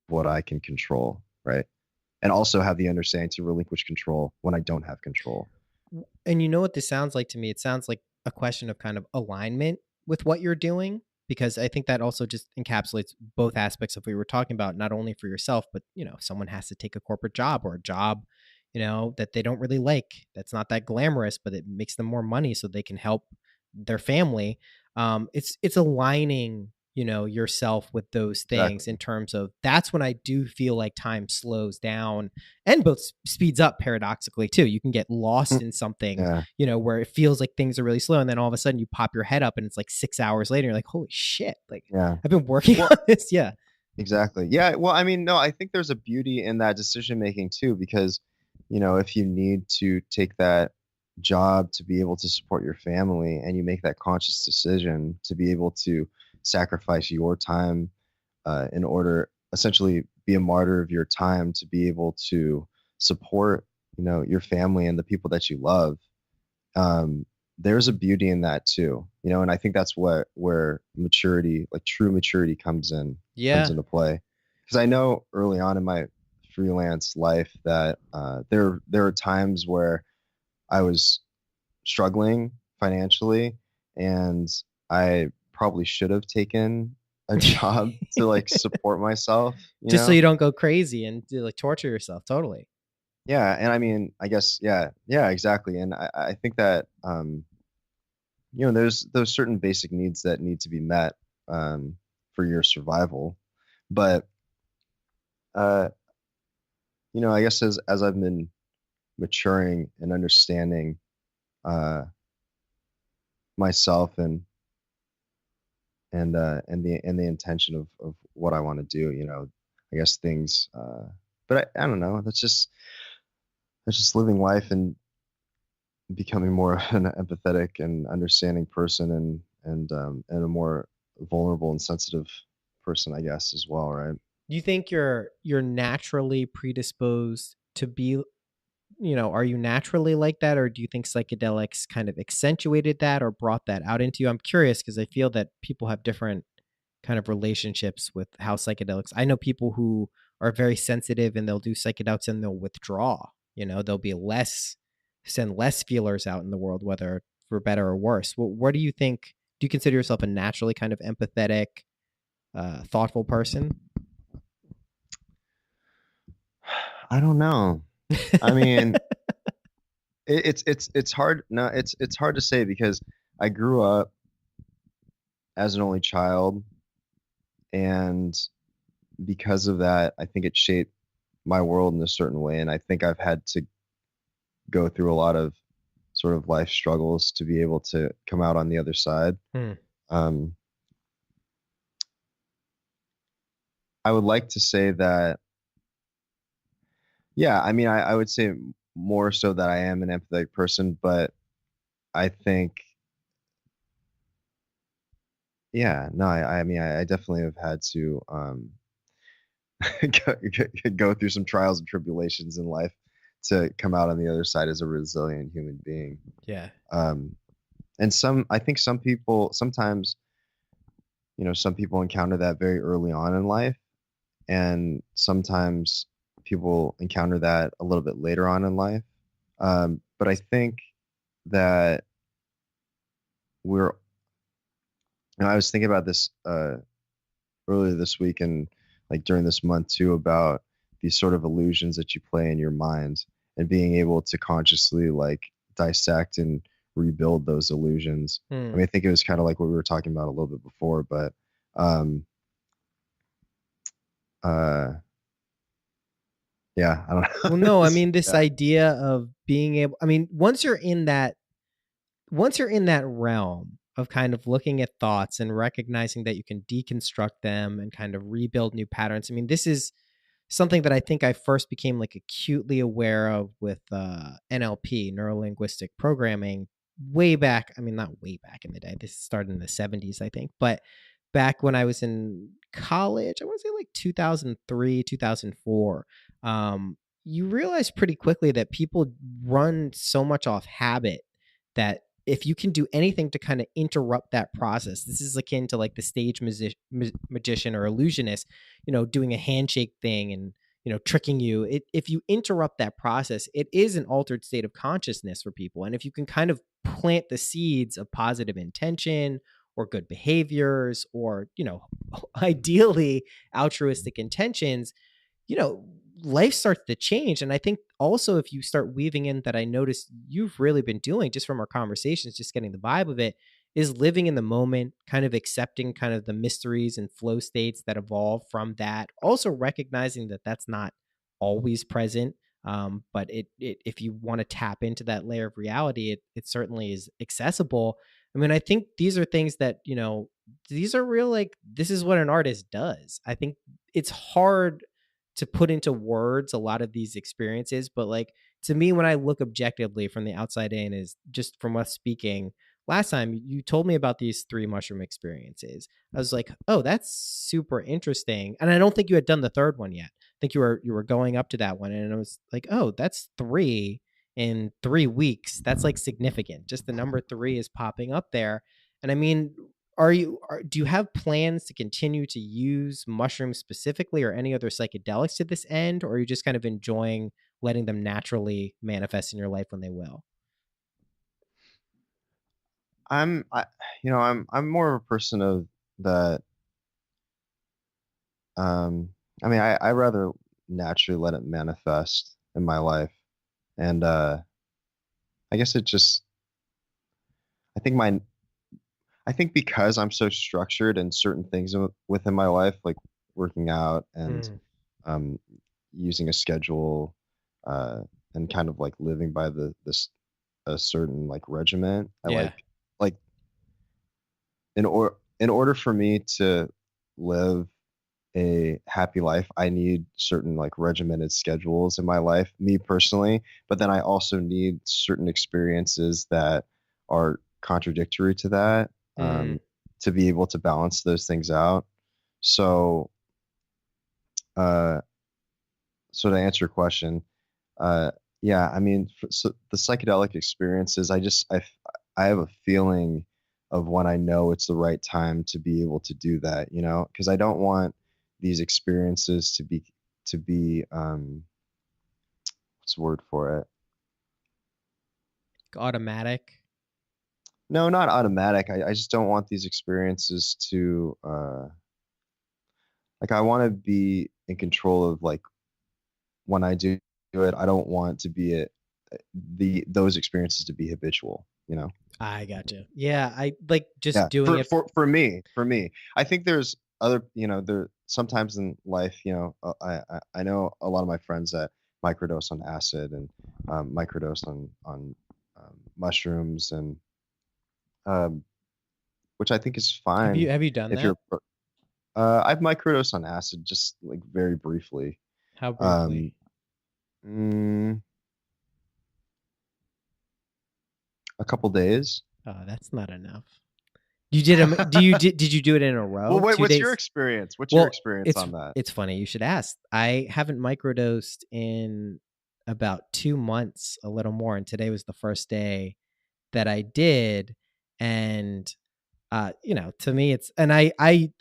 Speaker 5: what I can control, right? And also have the understanding to relinquish control when I don't have control.
Speaker 4: And you know what this sounds like to me? It sounds like a question of kind of alignment with what you're doing, because I think that also just encapsulates both aspects of what we were talking about, not only for yourself, but you know, someone has to take a corporate job or a job, you know, that they don't really like. That's not that glamorous, but it makes them more money so they can help their family. It's aligning, you know, yourself with those things in
Speaker 5: Exactly.
Speaker 4: terms of that's when I do feel like time slows down and both speeds up paradoxically too. You can get lost in something,
Speaker 5: Yeah.
Speaker 4: you know, where it feels like things are really slow, and then all of a sudden you pop your head up and it's like 6 hours later, you're like, holy shit, like
Speaker 5: Yeah.
Speaker 4: I've been working
Speaker 5: Well,
Speaker 4: on this. Yeah.
Speaker 5: exactly. Yeah. Well, I mean, no, I think there's a beauty in that decision making too, because, you know, if you need to take that job to be able to support your family, and you make that conscious decision to be able to sacrifice your time, in order, essentially be a martyr of your time to be able to support, you know, your family and the people that you love, um, there's a beauty in that too, you know. And I think that's where maturity, like true maturity, comes
Speaker 4: Yeah.
Speaker 5: into play. Because I know early on in my freelance life that, there are times where I was struggling financially, and I probably should have taken a job to like support myself, you
Speaker 4: Just so
Speaker 5: know.
Speaker 4: you don't go crazy and like torture yourself. Totally.
Speaker 5: Yeah, and I mean, I guess, yeah, exactly. And I think that, you know, there's those certain basic needs that need to be met, for your survival. But, uh, you know, I guess as I've been maturing and understanding, uh, myself, and the intention of what I want to do, you know, I guess things, but I don't know, that's just living life and becoming more of an empathetic and understanding person, and a more vulnerable and sensitive person, I guess, as well, right?
Speaker 4: Do you think you're naturally predisposed to be, you know, are you naturally like that, or do you think psychedelics kind of accentuated that or brought that out into you? I'm curious because I feel that people have different kind of relationships with how psychedelics. I know people who are very sensitive and they'll do psychedelics and they'll withdraw. You know, they'll be less, send less feelers out in the world, whether for better or worse. What do you think? you consider yourself a naturally kind of empathetic, thoughtful person?
Speaker 5: I don't know. I mean, it's hard. No, it's hard to say because I grew up as an only child, and because of that, I think it shaped my world in a certain way, and I think I've had to go through a lot of sort of life struggles to be able to come out on the other side.
Speaker 4: Hmm.
Speaker 5: Um, I would like to say that, yeah, I mean, I would say more so that I am an empathetic person, but I think, yeah, no, I mean, I definitely have had to go through some trials and tribulations in life to come out on the other side as a resilient human being.
Speaker 4: Yeah.
Speaker 5: Um, and I think some people, sometimes, some people encounter that very early on in life, and sometimes people encounter that a little bit later on in life. But I think that we're, I was thinking about this earlier this week and like during this month too, about these sort of illusions that you play in your mind and being able to consciously like dissect and rebuild those illusions. I mean, I think it was kind of like what we were talking about a little bit before, but um yeah, I don't know.
Speaker 4: Well, no, I mean, this idea of being able, I mean, once you're in that realm of kind of looking at thoughts and recognizing that you can deconstruct them and kind of rebuild new patterns. I mean, this is something that I think I first became like acutely aware of with NLP, neuro linguistic programming, way back. I mean, not way back in the day. This started in the 70s, I think. But back when I was in college, I want to say like 2003, 2004, you realize pretty quickly that people run so much off habit that if you can do anything to kind of interrupt that process, this is akin to like the stage magician or illusionist, doing a handshake thing and, tricking you. If you interrupt that process, it is an altered state of consciousness for people. And if you can kind of plant the seeds of positive intention or good behaviors or, ideally altruistic intentions, life starts to change. And I think also if you start weaving in that, I noticed you've really been doing just from our conversations, just getting the vibe of it, is living in the moment, kind of accepting kind of the mysteries and flow states that evolve from that. Also recognizing that that's not always present. But if you want to tap into that layer of reality, it certainly is accessible. I mean, I think these are things that, these are real, like, this is what an artist does. I think it's hard to put into words a lot of these experiences, but like to me, when I look objectively from the outside in, is just from us speaking last time, you told me about these 3 mushroom experiences. I was like, oh, that's super interesting. And I don't think you had done the third one yet. I think you were going up to that one, and I was like, oh, that's 3 in 3 weeks. That's like significant. Just the number 3 is popping up there. And I mean, do you have plans to continue to use mushrooms specifically or any other psychedelics to this end, or are you just kind of enjoying letting them naturally manifest in your life when they will?
Speaker 5: I'm more of a person of that. I mean, I rather naturally let it manifest in my life, and I guess it just, I think I think because I'm so structured in certain things within my life, like working out and um, using a schedule, uh, and kind of like living by this a certain like regiment. I
Speaker 4: Yeah.
Speaker 5: like in order for me to live a happy life, I need certain like regimented schedules in my life, me personally. But then I also need certain experiences that are contradictory to that, to be able to balance those things out. So, uh, so to answer your question, uh, yeah, I mean, so the psychedelic experiences, I have a feeling of when I know it's the right time to be able to do that, because I don't want these experiences to be what's the word for it?
Speaker 4: Automatic.
Speaker 5: No, not automatic. I just don't want these experiences to like I want to be in control of like when I do it. I don't want to be those experiences to be habitual, you know?
Speaker 4: I gotcha. Yeah, I like just
Speaker 5: Yeah.
Speaker 4: doing
Speaker 5: For
Speaker 4: it.
Speaker 5: for me. I think there's other, there sometimes in life, I know a lot of my friends that microdose on acid and microdose on mushrooms and um which I think is
Speaker 4: Have you
Speaker 5: fine
Speaker 4: have you done
Speaker 5: if
Speaker 4: that?
Speaker 5: you're I've microdosed on acid just like very briefly.
Speaker 4: How
Speaker 5: Um,
Speaker 4: briefly?
Speaker 5: mm, a couple days.
Speaker 4: Oh, that's not enough. You did a do you did you do it in a
Speaker 5: Well,
Speaker 4: row?
Speaker 5: wait,
Speaker 4: Two
Speaker 5: what's your
Speaker 4: days?
Speaker 5: experience? What's your
Speaker 4: Well,
Speaker 5: experience
Speaker 4: it's
Speaker 5: on that?
Speaker 4: it's funny you should ask. I haven't microdosed in about 2 months, a little more, and today was the first day that I did. And to me, it's and I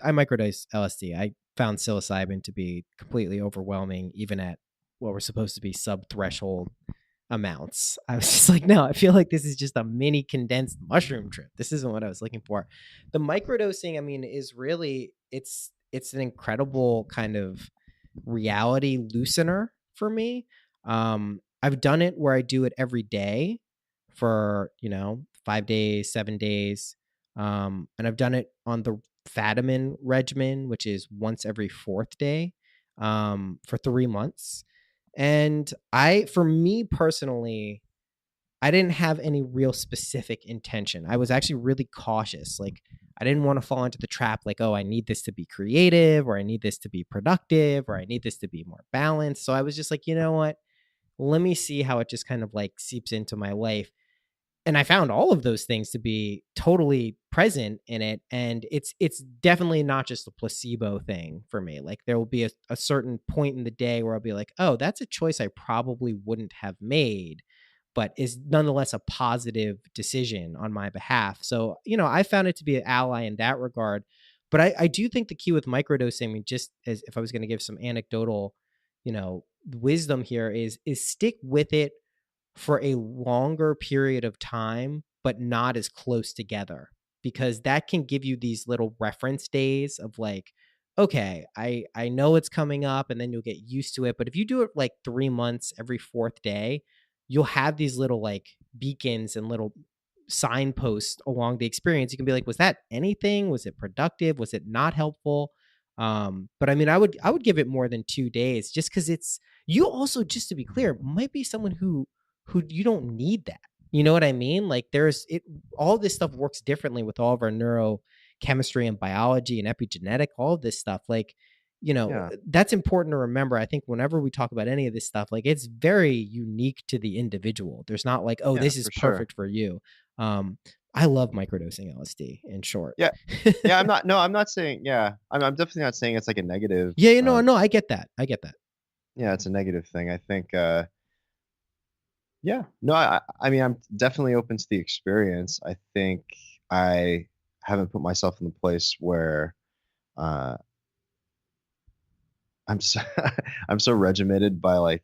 Speaker 4: microdose LSD. I found psilocybin to be completely overwhelming, even at what were supposed to be sub threshold amounts. I was just like, no, I feel like this is just a mini condensed mushroom trip. This isn't what I was looking for. The microdosing, I mean, is really it's an incredible kind of reality loosener for me. I've done it where I do it every day for 5 days, 7 days, and I've done it on the Fadiman regimen, which is once every fourth day, for 3 months. And for me personally, I didn't have any real specific intention. I was actually really cautious. Like, I didn't want to fall into the trap, like, oh, I need this to be creative, or I need this to be productive, or I need this to be more balanced. So I was just like, you know what? Let me see how it just kind of like seeps into my life. And I found all of those things to be totally present in it. And it's definitely not just a placebo thing for me. Like, there will be a certain point in the day where I'll be like, oh, that's a choice I probably wouldn't have made, but is nonetheless a positive decision on my behalf. So, I found it to be an ally in that regard. But I do think the key with microdosing, I mean, just as if I was going to give some anecdotal, wisdom here, is stick with it for a longer period of time, but not as close together, because that can give you these little reference days of like, okay, I know it's coming up, and then you'll get used to it. But if you do it like 3 months every fourth day, you'll have these little like beacons and little signposts along the experience. You can be like, was that anything? Was it productive? Was it not helpful? But I mean, I would give it more than 2 days, just because it's you also, just to be clear, might be someone who you don't need that. You know what I mean? Like, all this stuff works differently with all of our neurochemistry and biology and epigenetic, all of this stuff. Like,
Speaker 5: Yeah,
Speaker 4: that's important to remember. I think whenever we talk about any of this stuff, like, it's very unique to the individual. There's not like, oh,
Speaker 5: yeah,
Speaker 4: this is
Speaker 5: for sure.
Speaker 4: perfect for you. Um, I love microdosing LSD, in short.
Speaker 5: Yeah, yeah. I'm not. No, I'm not saying. Yeah, I'm definitely not saying it's like a negative.
Speaker 4: Yeah, no, I get that. I get that.
Speaker 5: Yeah, it's a negative thing. I think. Yeah. No, I mean, I'm definitely open to the experience. I think I haven't put myself in the place where uh, I'm so I'm so regimented by like,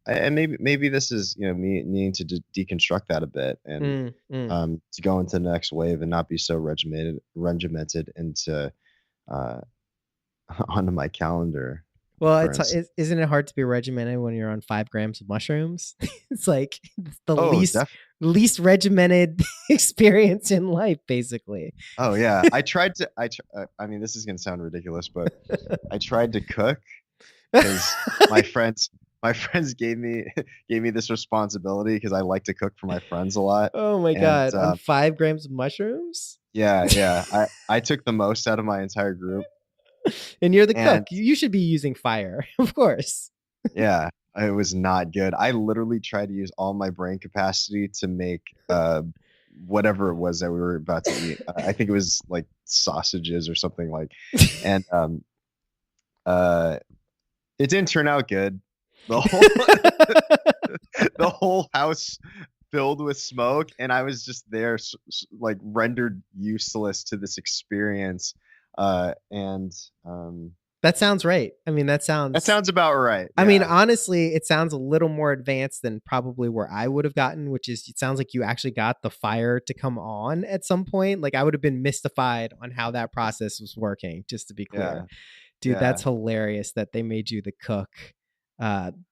Speaker 5: and maybe this is me needing to deconstruct that a bit and
Speaker 4: Mm, mm.
Speaker 5: to go into the next wave and not be so regimented into uh, onto my calendar,
Speaker 4: Well,
Speaker 5: for instance.
Speaker 4: isn't it hard to be regimented when you're on 5 grams of mushrooms? It's like it's the
Speaker 5: Oh,
Speaker 4: least regimented experience in life, basically.
Speaker 5: oh yeah. I mean, this is gonna sound ridiculous, but I tried to cook because my friends gave me this responsibility because I like to cook for my friends a lot.
Speaker 4: Oh my
Speaker 5: And
Speaker 4: god, on 5 grams of mushrooms,
Speaker 5: yeah, I took the most out of my entire group.
Speaker 4: and you're the cook.
Speaker 5: And
Speaker 4: You should be using fire, of course.
Speaker 5: yeah, it was not good. I literally tried to use all my brain capacity to make whatever it was that we were about to eat. I think it was like sausages or something like, and uh, it didn't turn out good. The whole the whole house filled with smoke, and I was just there, like rendered useless to this experience. And
Speaker 4: That sounds right. I mean,
Speaker 5: That sounds about right.
Speaker 4: I mean,
Speaker 5: yeah.
Speaker 4: honestly, it sounds a little more advanced than probably where I would have gotten, which is it sounds like you actually got the fire to come on at some point. Like I would have been mystified on how that process was working, just to be clear.
Speaker 5: Yeah.
Speaker 4: Dude,
Speaker 5: Yeah.
Speaker 4: that's hilarious that they made you the cook.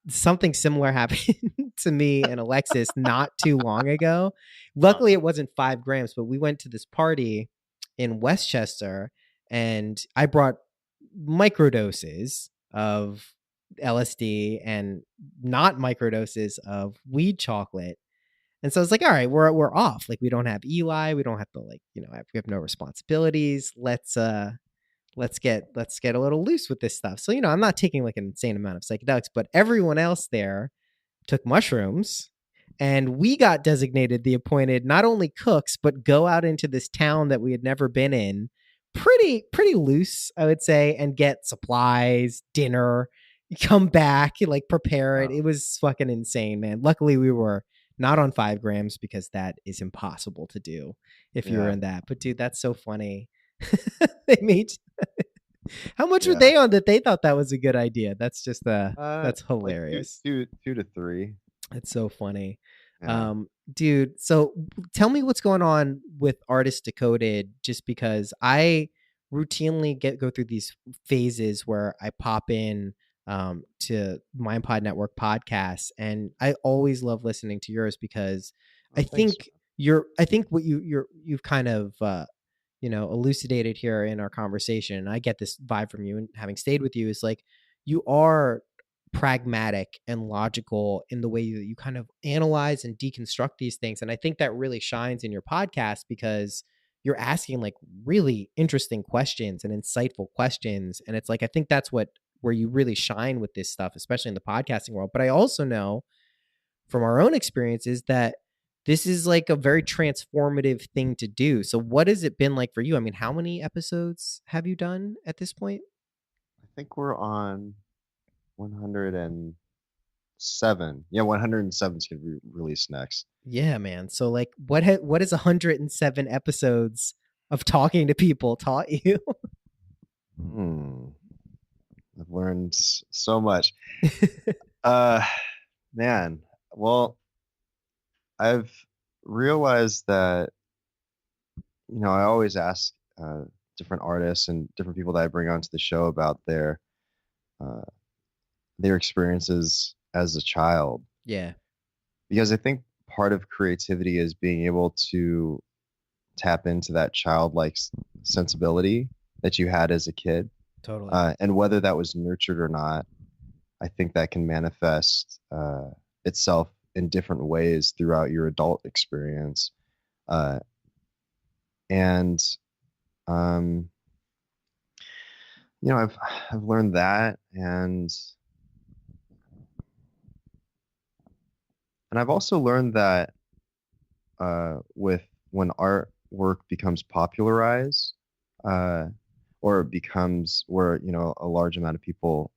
Speaker 4: Something similar happened to me and Alexis not too long ago. Luckily, it wasn't 5 grams, but we went to this party in Westchester and I brought microdoses of LSD and not microdoses of weed chocolate. And so it's like, all right, we're off. Like we don't have Eli, we don't have to we have no responsibilities. Let's get a little loose with this stuff. So, I'm not taking like an insane amount of psychedelics, but everyone else there took mushrooms and we got designated the appointed not only cooks, but go out into this town that we had never been in. Pretty loose, I would say, and get supplies, dinner, come back, like prepare it.
Speaker 5: Wow.
Speaker 4: It was fucking insane, man. Luckily we were not on 5 grams because that is impossible to do if you're
Speaker 5: Yeah.
Speaker 4: in that. But dude, that's so funny. They made how much were
Speaker 5: Yeah.
Speaker 4: they on that they thought that was a good idea? That's just that's
Speaker 5: Like
Speaker 4: hilarious.
Speaker 5: 2 to 3.
Speaker 4: It's so funny.
Speaker 5: Yeah.
Speaker 4: Dude, so tell me what's going on with Artist Decoded, just because I routinely go through these phases where I pop in to MindPod Network podcasts, and I always love listening to yours because I
Speaker 5: Thanks.
Speaker 4: think what you've kind of elucidated here in our conversation, and I get this vibe from you and having stayed with you, is like you are pragmatic and logical in the way that you kind of analyze and deconstruct these things. And I think that really shines in your podcast because you're asking like really interesting questions and insightful questions. And it's like, I think that's where you really shine with this stuff, especially in the podcasting world. But I also know from our own experiences that this is like a very transformative thing to do. So what has it been like for you? I mean, how many episodes have you done at this point?
Speaker 5: I think we're on 107. Yeah, 107 is going to be released next.
Speaker 4: Yeah, man. So like what is 107 episodes of talking to people taught you?
Speaker 5: I've learned so much. Man, well, I've realized that, I always ask different artists and different people that I bring onto the show about their experiences as a child.
Speaker 4: Yeah.
Speaker 5: Because I think part of creativity is being able to tap into that childlike sensibility that you had as a kid.
Speaker 4: Totally.
Speaker 5: And whether that was nurtured or not, I think that can manifest itself in different ways throughout your adult experience. And I've learned that, and I've also learned that when artwork becomes popularized, or it becomes where a large amount of people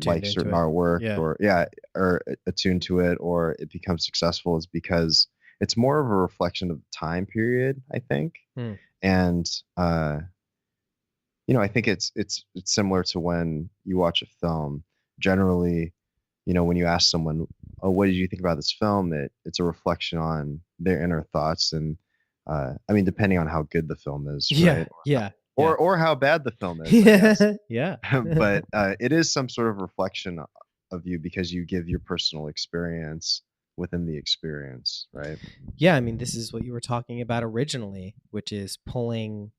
Speaker 5: like certain artwork, or attuned to it, or it becomes successful, is because it's more of a reflection of the time period, I think. And I think it's similar to when you watch a film. Generally, when you ask someone, "Oh, what did you think about this film?" It's a reflection on their inner thoughts, and I mean, depending on how good the film is, right? Or how bad the film is. I guess.
Speaker 4: Yeah.
Speaker 5: But it is some sort of reflection of you because you give your personal experience within the experience, right?
Speaker 4: Yeah, I mean, this is what you were talking about originally, which is pulling,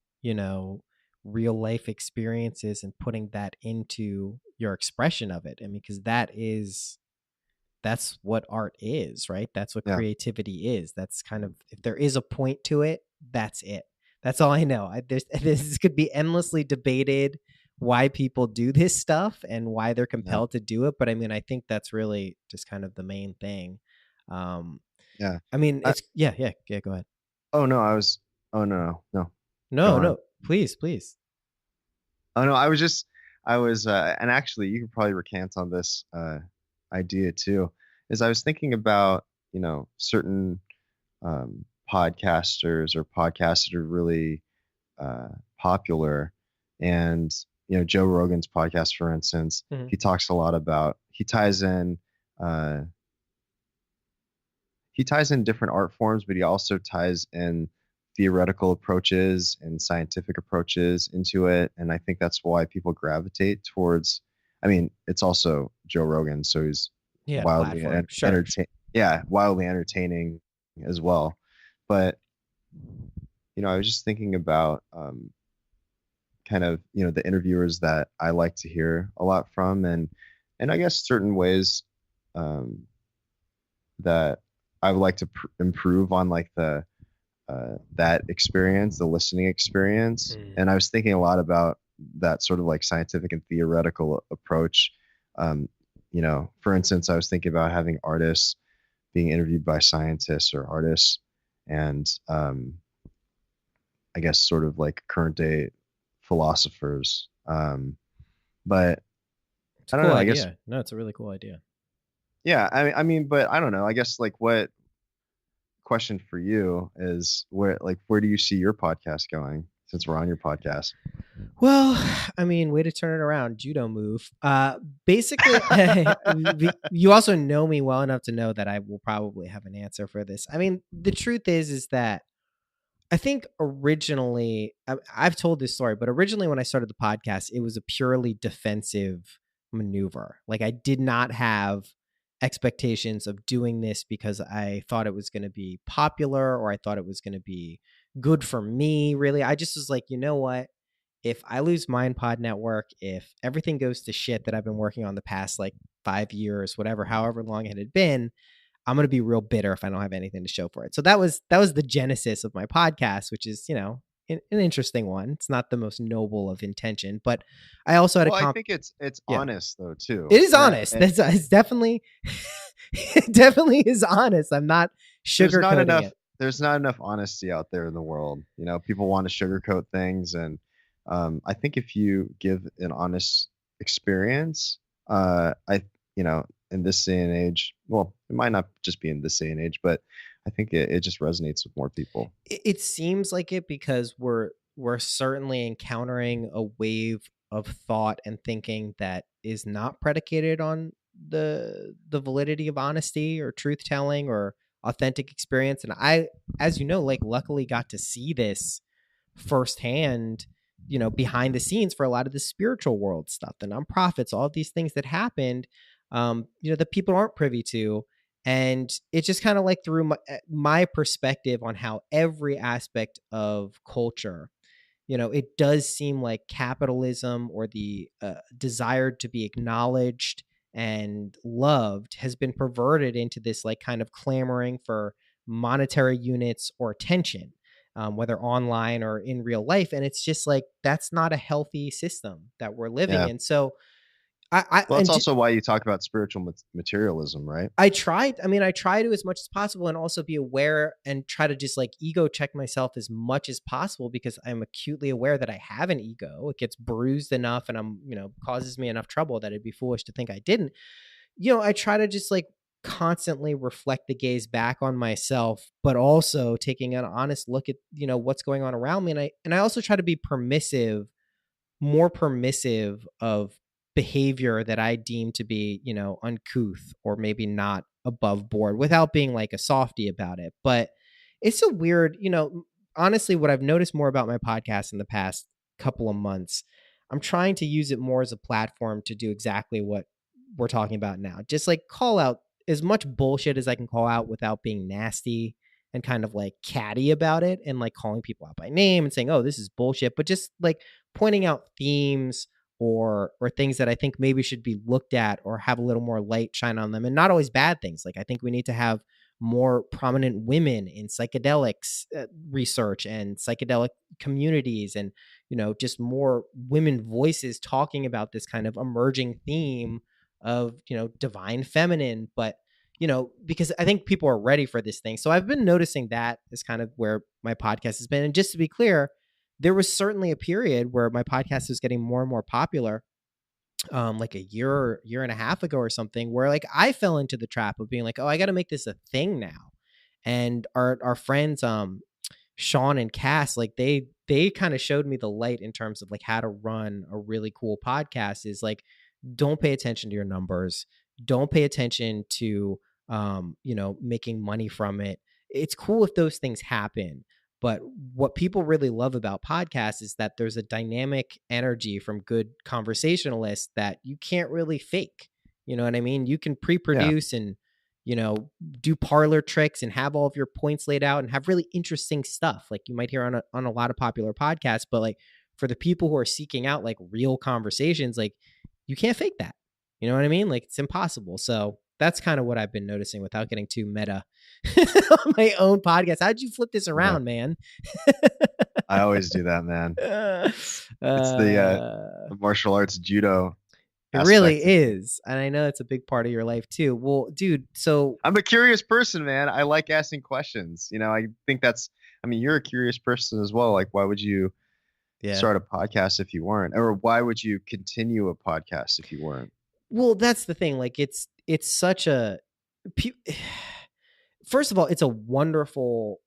Speaker 4: real life experiences and putting that into your expression of it. I mean, because that's what art is, right? That's what creativity is. That's kind of, if there is a point to it, that's it. That's all I know. This could be endlessly debated why people do this stuff and why they're compelled to do it. But I mean, I think that's really just kind of the main thing. I mean, it's go ahead.
Speaker 5: Oh no,
Speaker 4: No, please.
Speaker 5: Oh no, I was and actually you could probably recant on this idea too, is I was thinking about, certain podcasters or podcasts that are really popular, and Joe Rogan's podcast, for instance,
Speaker 4: Mhm.
Speaker 5: he talks a lot about, uh, he ties in different art forms, but he also ties in theoretical approaches and scientific approaches into it. And I think that's why people gravitate towards, I mean, it's also Joe Rogan, so he's
Speaker 4: He had a
Speaker 5: wildly
Speaker 4: platform. Sure.
Speaker 5: wildly entertaining as well. But, I was just thinking about kind of, the interviewers that I like to hear a lot from, and I guess certain ways um, that I would like to improve on, like the that experience, the listening experience.
Speaker 4: Mm.
Speaker 5: And I was thinking a lot about that sort of like scientific and theoretical approach. Um, for instance, I was thinking about having artists being interviewed by scientists or artists, and I guess sort of like current day philosophers. But
Speaker 4: It's
Speaker 5: I
Speaker 4: a
Speaker 5: don't
Speaker 4: cool
Speaker 5: know. I guess,
Speaker 4: idea. No, it's a really cool idea.
Speaker 5: yeah. I mean, but I don't know. I guess like what question for you is where do you see your podcast going since we're on your podcast?
Speaker 4: Well, I mean, way to turn it around. Judo move. Basically, you also know me well enough to know that I will probably have an answer for this. I mean, the truth is that I think originally, I've told this story, but originally when I started the podcast, it was a purely defensive maneuver. Like I did not have expectations of doing this because I thought it was going to be popular or I thought it was going to be good for me. Really, I just was like, you know what? If I lose MindPod Network, if everything goes to shit that I've been working on the past like 5 years, whatever, however long it had been, I'm going to be real bitter if I don't have anything to show for it. So that was the genesis of my podcast, which is, an interesting one. It's not the most noble of intention, but I also had
Speaker 5: Well, I think it's
Speaker 4: yeah,
Speaker 5: honest though too.
Speaker 4: it is honest. It's definitely, it definitely is honest. I'm not
Speaker 5: There's not
Speaker 4: sugarcoating
Speaker 5: enough
Speaker 4: it.
Speaker 5: there's not enough honesty out there in the world. People want to sugarcoat things, and I think if you give an honest experience, I you know in this day and age, well, it might not just be in this day and age, but I think it just resonates with more people.
Speaker 4: It seems like it because we're certainly encountering a wave of thought and thinking that is not predicated on the validity of honesty or truth telling or authentic experience. And I, as you know, like luckily got to see this firsthand, behind the scenes for a lot of the spiritual world stuff, the nonprofits, all of these things that happened, that people aren't privy to. And it just kind of like threw my perspective on how every aspect of culture, it does seem like capitalism or the desire to be acknowledged and loved has been perverted into this like kind of clamoring for monetary units or attention, whether online or in real life. And it's just like that's not a healthy system that we're living
Speaker 5: Yeah.
Speaker 4: in. So I
Speaker 5: Well,
Speaker 4: and
Speaker 5: that's also why you talk about spiritual materialism, right?
Speaker 4: I tried. I mean, I try to as much as possible and also be aware and try to just like ego check myself as much as possible because I'm acutely aware that I have an ego. It gets bruised enough and causes me enough trouble that it'd be foolish to think I didn't. I try to just like constantly reflect the gaze back on myself, but also taking an honest look at, what's going on around me. And I also try to be more permissive of behavior that I deem to be, uncouth or maybe not above board without being like a softy about it. But it's a weird, honestly, what I've noticed more about my podcast in the past couple of months, I'm trying to use it more as a platform to do exactly what we're talking about now. Just like call out as much bullshit as I can call out without being nasty and kind of like catty about it and like calling people out by name and saying, oh, this is bullshit, but just like pointing out themes or things that I think maybe should be looked at or have a little more light shine on them, and not always bad things. Like I think we need to have more prominent women in psychedelics research and psychedelic communities, and just more women voices talking about this kind of emerging theme of divine feminine. But because I think people are ready for this thing, so I've been noticing that is kind of where my podcast has been. And just to be clear, there was certainly a period where my podcast was getting more and more popular, like a year and a half ago or something, where like I fell into the trap of being like, oh, I got to make this a thing now. And our friends, Sean and Cass, like they they kind of showed me the light in terms of like how to run a really cool podcast. Is like, don't pay attention to your numbers, don't pay attention to making money from it. It's cool if those things happen, but what people really love about podcasts is that there's a dynamic energy from good conversationalists that you can't really fake. You know what I mean? You can pre-produce and do parlor tricks and have all of your points laid out and have really interesting stuff like you might hear on a lot of popular podcasts. But like for the people who are seeking out like real conversations, like you can't fake that. You know what I mean? Like it's impossible. So that's kind of what I've been noticing without getting too meta on my own podcast. How'd you flip this around, man?
Speaker 5: I always do that, man. It's the martial arts judo.
Speaker 4: It really is. And I know it's a big part of your life too. Well, dude, so
Speaker 5: I'm a curious person, man. I like asking questions. I think you're a curious person as well. Like, why would you start a podcast if you weren't? Or why would you continue a podcast if you weren't?
Speaker 4: Well, that's the thing. Like, it's such a, first of all, it's a wonderful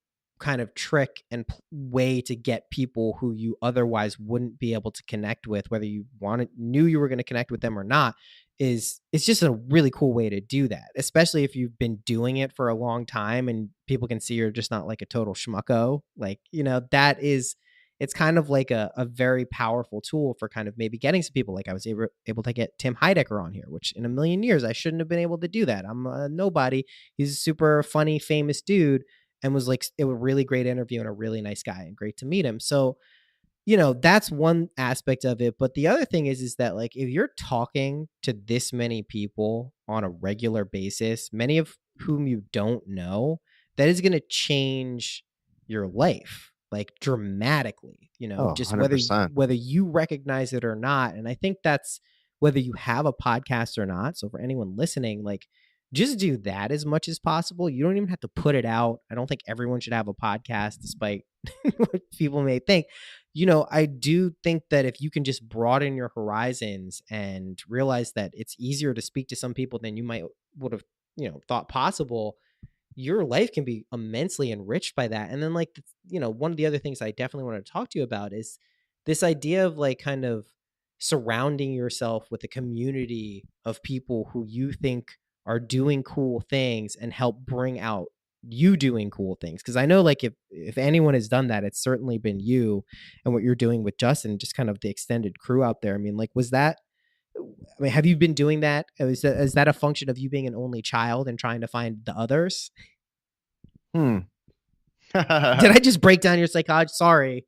Speaker 4: kind of trick and way to get people who you otherwise wouldn't be able to connect with, whether you knew you were going to connect with them or not. It's just a really cool way to do that, especially if you've been doing it for a long time and people can see you're just not like a total schmucko. Like, it's kind of like a very powerful tool for kind of maybe getting some people. Like I was able to get Tim Heidecker on here, which in a million years, I shouldn't have been able to do that. I'm a nobody. He's a super funny, famous dude and was like, it was a really great interview and a really nice guy and great to meet him. So, that's one aspect of it. But the other thing is that like, if you're talking to this many people on a regular basis, many of whom you don't know, that is going to change your life like dramatically, just
Speaker 5: 100%.
Speaker 4: whether you recognize it or not. And I think that's whether you have a podcast or not. So for anyone listening, like just do that as much as possible. You don't even have to put it out. I don't think everyone should have a podcast, despite what people may think. I do think that if you can just broaden your horizons and realize that it's easier to speak to some people than you would have, thought possible, your life can be immensely enriched by that. And then like, one of the other things I definitely want to talk to you about is this idea of like kind of surrounding yourself with a community of people who you think are doing cool things and help bring out you doing cool things. Cause I know like if anyone has done that, it's certainly been you and what you're doing with Justin, just kind of the extended crew out there. I mean, like, have you been doing that? Is that a function of you being an only child and trying to find the others?
Speaker 5: Did
Speaker 4: I just break down your psychology? Sorry.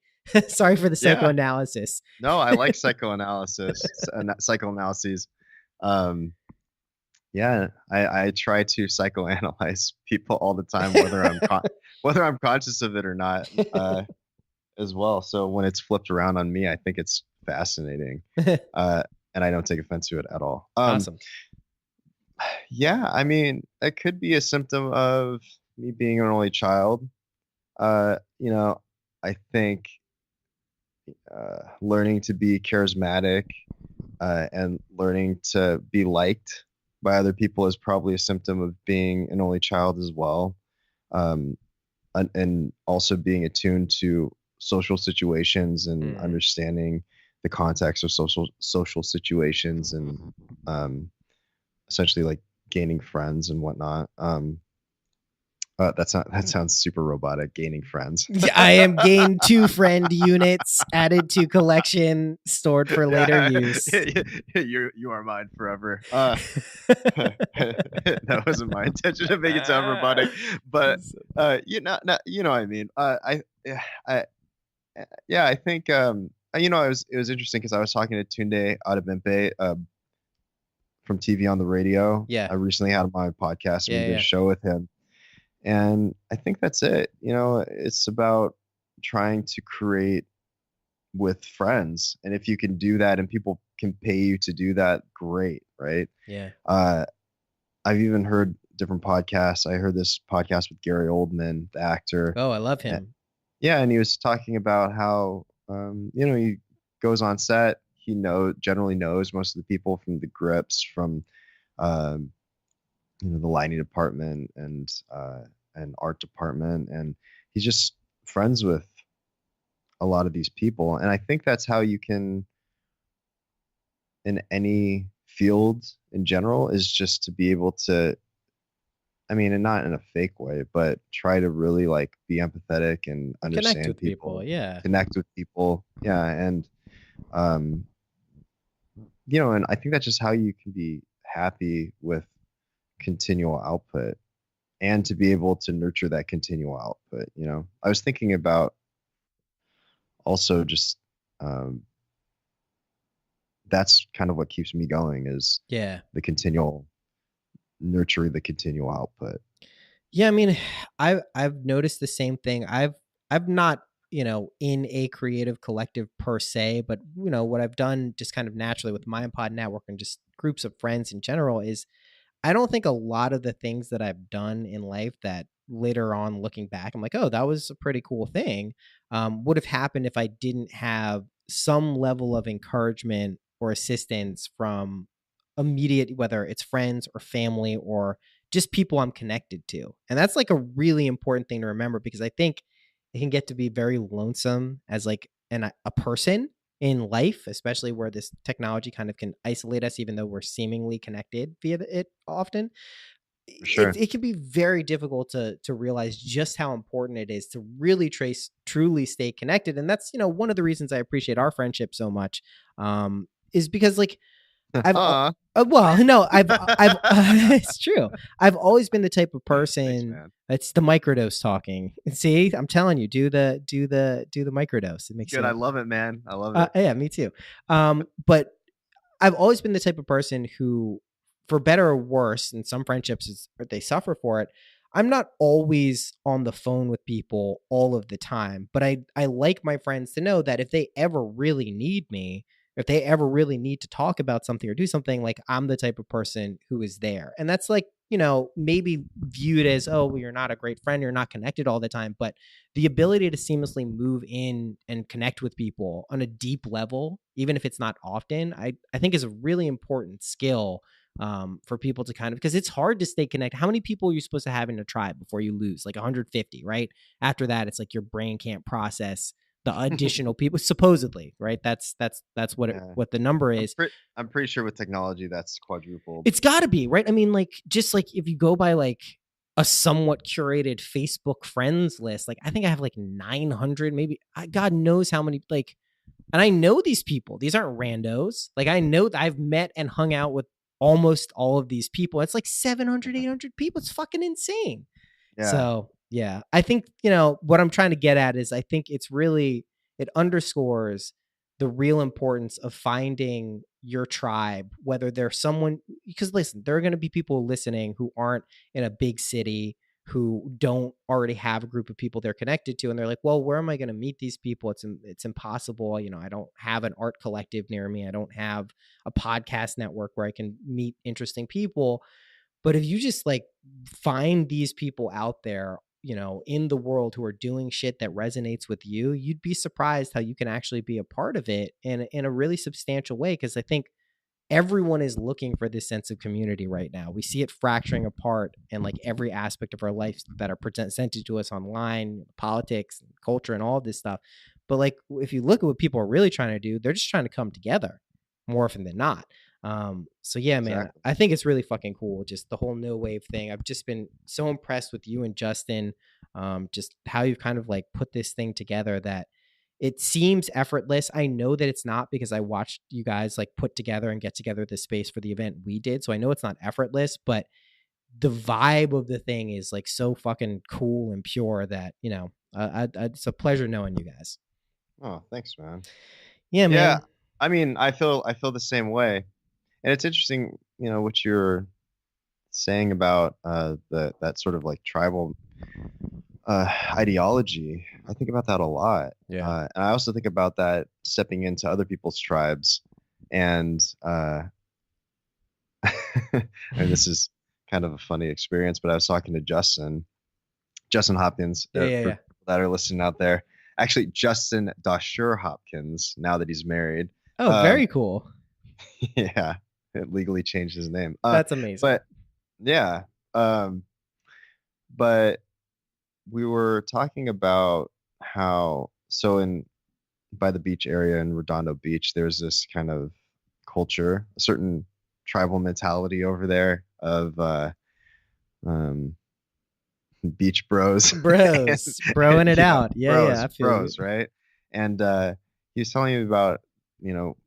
Speaker 4: Sorry for the psychoanalysis.
Speaker 5: No, I like psychoanalysis and psychoanalyses. I try to psychoanalyze people all the time, whether I'm conscious of it or not, as well. So when it's flipped around on me, I think it's fascinating, and I don't take offense to it at all.
Speaker 4: Awesome.
Speaker 5: Yeah, I mean, it could be a symptom of me being an only child. I think learning to be charismatic and learning to be liked by other people is probably a symptom of being an only child as well. And also being attuned to social situations and understanding the context of social situations and essentially like gaining friends and whatnot. That sounds super robotic. Gaining friends.
Speaker 4: I am gained 2 friend units added to collection, stored for later use.
Speaker 5: You are mine forever. That wasn't my intention to make it sound robotic, but you know what I mean. I think it was interesting because I was talking to Tunde Adebimpe from TV on the Radio.
Speaker 4: Yeah,
Speaker 5: I recently had him on my podcast. We did a show with him. And I think that's it. It's about trying to create with friends. And if you can do that and people can pay you to do that, great, right?
Speaker 4: Yeah.
Speaker 5: I've even heard different podcasts. I heard this podcast with Gary Oldman, the actor.
Speaker 4: Oh, I love him.
Speaker 5: And he was talking about how, he goes on set. He generally knows most of the people from the grips, from the lighting department and art department, and he's just friends with a lot of these people. And I think that's how you can, in any field in general, is just to be able to, I mean, and not in a fake way, but try to really like be empathetic and
Speaker 4: Connect
Speaker 5: understand
Speaker 4: with people. Yeah.
Speaker 5: connect with people. Yeah. And, um, you know, and I think that's just how you can be happy with continual output and to be able to nurture that continual output. You know, I was thinking about also just, um, that's kind of what keeps me going is
Speaker 4: Yeah.
Speaker 5: the continual nurturing the continual output.
Speaker 4: Yeah, I mean, I've noticed the same thing. I've not, in a creative collective per se, but what I've done just kind of naturally with my pod network and just groups of friends in general is I don't think a lot of the things that I've done in life that later on looking back, I'm like, oh, that was a pretty cool thing, would have happened if I didn't have some level of encouragement or assistance from immediate, whether it's friends or family or just people I'm connected to. And that's like a really important thing to remember because I think it can get to be very lonesome as like a person in life, especially where this technology kind of can isolate us, even though we're seemingly connected via it often.
Speaker 5: For sure.
Speaker 4: It can be very difficult to realize just how important it is to really truly stay connected. And that's, one of the reasons I appreciate our friendship so much, is because like
Speaker 5: Aw.
Speaker 4: well, no, it's true. I've always been the type of
Speaker 5: Thanks,
Speaker 4: person.
Speaker 5: man.
Speaker 4: It's the microdose talking. See, I'm telling you, do the microdose. It makes
Speaker 5: Good.
Speaker 4: you.
Speaker 5: I love it, man. I love it.
Speaker 4: Yeah, me too. But I've always been the type of person who, for better or worse, and some friendships they suffer for it. I'm not always on the phone with people all of the time, but I like my friends to know that if they ever really need me, if they ever really need to talk about something or do something, like I'm the type of person who is there. And that's like, maybe viewed as, oh, well, you're not a great friend, you're not connected all the time. But the ability to seamlessly move in and connect with people on a deep level, even if it's not often, I think is a really important skill, for people to kind of, because it's hard to stay connected. How many people are you supposed to have in a tribe before you lose? Like 150, right? After that, it's like your brain can't process the additional people, supposedly, right? That's what
Speaker 5: Yeah.
Speaker 4: what the number is.
Speaker 5: I'm pretty sure with technology that's quadrupled.
Speaker 4: It's got to be, right? I mean, like, just like if you go by like a somewhat curated Facebook friends list, like I think I have like 900, maybe. God knows how many, like, and I know these people. These aren't randos. Like I know that I've met and hung out with almost all of these people. It's like 700, 800 people. It's fucking insane.
Speaker 5: Yeah.
Speaker 4: So yeah, I think, what I'm trying to get at is I think it underscores the real importance of finding your tribe, whether they're someone, because listen, there are going to be people listening who aren't in a big city, who don't already have a group of people they're connected to. And they're like, well, where am I going to meet these people? It's impossible. I don't have an art collective near me. I don't have a podcast network where I can meet interesting people. But if you just like find these people out there, in the world who are doing shit that resonates with you, you'd be surprised how you can actually be a part of it in a really substantial way. Cause I think everyone is looking for this sense of community right now. We see it fracturing apart in like every aspect of our life that are presented to us online, politics, and culture, and all this stuff. But like, if you look at what people are really trying to do, they're just trying to come together more often than not. So yeah, man,
Speaker 5: Exactly.
Speaker 4: I think it's really fucking cool. Just the whole no wave thing. I've just been so impressed with you and Justin, just how you've kind of like put this thing together that it seems effortless. I know that it's not because I watched you guys like put together and get together this space for the event we did. So I know it's not effortless, but the vibe of the thing is like so fucking cool and pure that, it's a pleasure knowing you guys.
Speaker 5: Oh, thanks, man.
Speaker 4: Yeah, man.
Speaker 5: Yeah. I mean, I feel the same way. And it's interesting, what you're saying about that sort of like tribal ideology. I think about that a lot.
Speaker 4: Yeah.
Speaker 5: And I also think about that stepping into other people's tribes. And and this is kind of a funny experience, but I was talking to Justin Hopkins,
Speaker 4: Yeah.
Speaker 5: for people that are listening out there. Actually, Justin Dashur Hopkins, now that he's married.
Speaker 4: Oh, very cool.
Speaker 5: Yeah, it legally changed his name.
Speaker 4: That's amazing.
Speaker 5: But yeah, but we were talking about how, so in by the beach area in Redondo Beach, there's this kind of culture, a certain tribal mentality over there of um, beach bros, and,
Speaker 4: Bros, broing it out. Yeah,
Speaker 5: bros,
Speaker 4: I feel you.
Speaker 5: bros, right? And he was telling me about,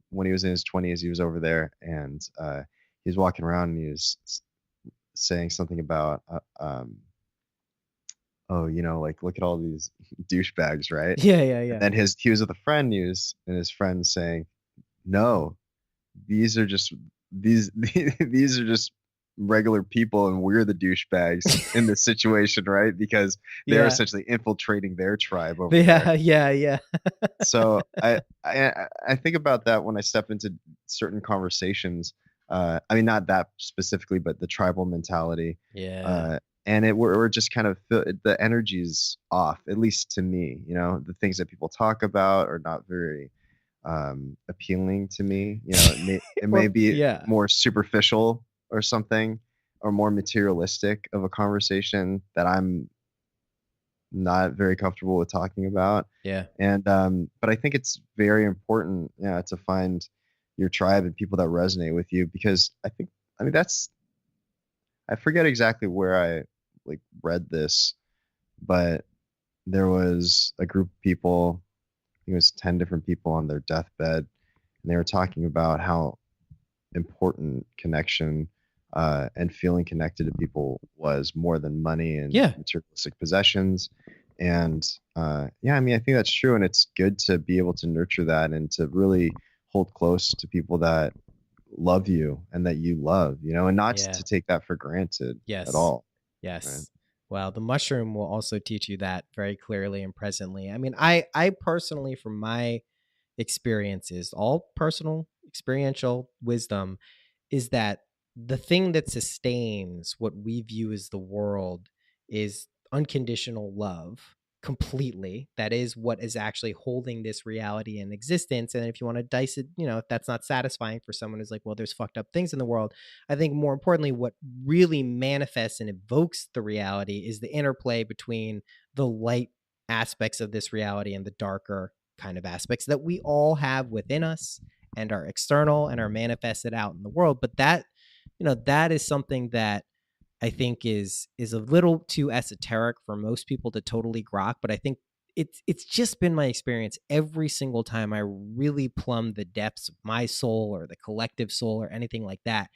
Speaker 5: when he was in his 20s, he was over there, and he was walking around, and he was saying something about, oh, like, look at all these douchebags, right?
Speaker 4: Yeah.
Speaker 5: And then he was with a friend, and his friend saying, no, these are just these are just regular people, and we're the douchebags in this situation, right? Because they're
Speaker 4: Yeah.
Speaker 5: essentially infiltrating their tribe over there.
Speaker 4: Yeah.
Speaker 5: So I think about that when I step into certain conversations. I mean, not that specifically, but the tribal mentality.
Speaker 4: Yeah.
Speaker 5: And we're just kind of the energy's off, at least to me. The things that people talk about are not very appealing to me. It may be
Speaker 4: Yeah.
Speaker 5: more superficial or something, or more materialistic of a conversation that I'm not very comfortable with talking about.
Speaker 4: Yeah.
Speaker 5: And but I think it's very important, to find your tribe and people that resonate with you, because I forget exactly where I read this, but there was a group of people, I think it was 10 different people on their deathbed, and they were talking about how important connection and feeling connected to people was, more than money and materialistic possessions. And I think that's true, and it's good to be able to nurture that and to really hold close to people that love you and that you love, and not to take that for granted at all.
Speaker 4: Yes.
Speaker 5: Right?
Speaker 4: Well, the mushroom will also teach you that very clearly and presently. I mean, I personally, from my experiences, all personal experiential wisdom, is that the thing that sustains what we view as the world is unconditional love completely. That is what is actually holding this reality in existence. And if you want to dice it, if that's not satisfying for someone who's like, well, there's fucked up things in the world, I think more importantly, what really manifests and evokes the reality is the interplay between the light aspects of this reality and the darker kind of aspects that we all have within us and are external and are manifested out in the world. But that, that is something that I think is a little too esoteric for most people to totally grok. But I think it's just been my experience every single time I really plumb the depths of my soul or the collective soul or anything like that.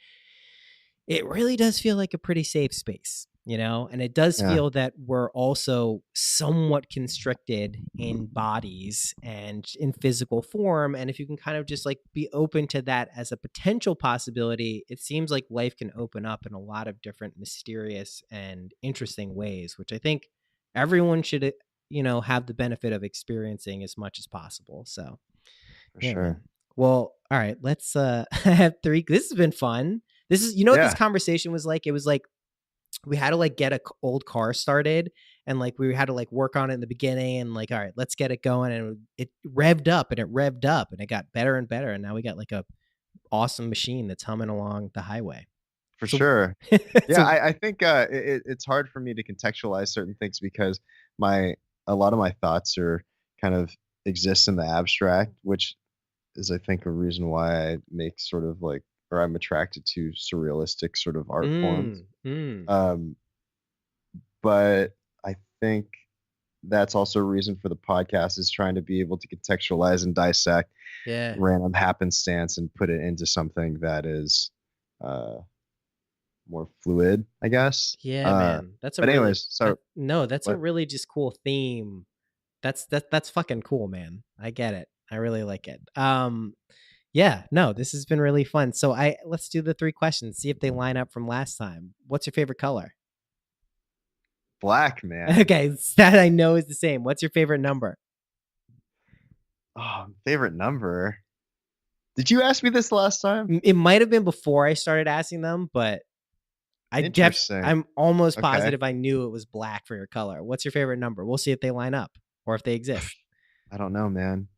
Speaker 4: It really does feel like a pretty safe space, and it does feel that we're also somewhat constricted in bodies and in physical form. And if you can kind of just be open to that as a potential possibility, it seems like life can open up in a lot of different mysterious and interesting ways, which I think everyone should, have the benefit of experiencing as much as possible. So,
Speaker 5: For sure.
Speaker 4: Man. Well, all right, let's have three. This has been fun. This is, what this conversation was like? It was like, we had to get a old car started, and we had to work on it in the beginning, and all right, let's get it going. And it revved up and it got better and better. And now we got a awesome machine that's humming along the highway.
Speaker 5: For sure. I think it's hard for me to contextualize certain things because a lot of my thoughts are kind of exist in the abstract, which is, I think, a reason why I make sort of or I'm attracted to surrealistic sort of art forms. But I think that's also a reason for the podcast, is trying to be able to contextualize and dissect random happenstance and put it into something that is more fluid, I guess.
Speaker 4: Yeah, man. That's a really just cool theme. That's fucking cool, man. I get it. I really like it. This has been really fun. So let's do the 3 questions, see if they line up from last time. What's your favorite color?
Speaker 5: Black, man.
Speaker 4: Okay, that I know is the same. What's your favorite number?
Speaker 5: Oh, favorite number. Did you ask me this last time?
Speaker 4: It might have been before I started asking them, but I'm almost positive I knew it was black for your color. What's your favorite number? We'll see if they line up or if they exist.
Speaker 5: I don't know, man.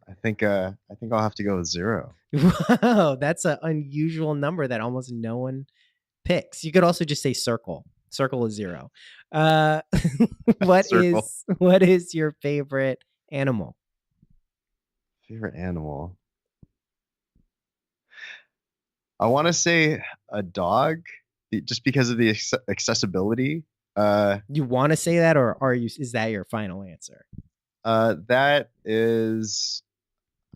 Speaker 5: I think I'll have to go with 0.
Speaker 4: Wow, that's an unusual number that almost no one picks. You could also just say circle. Circle is 0. What is your favorite animal?
Speaker 5: Favorite animal. I want to say a dog, just because of the accessibility.
Speaker 4: You want to say that, or are you? Is that your final answer?
Speaker 5: That is.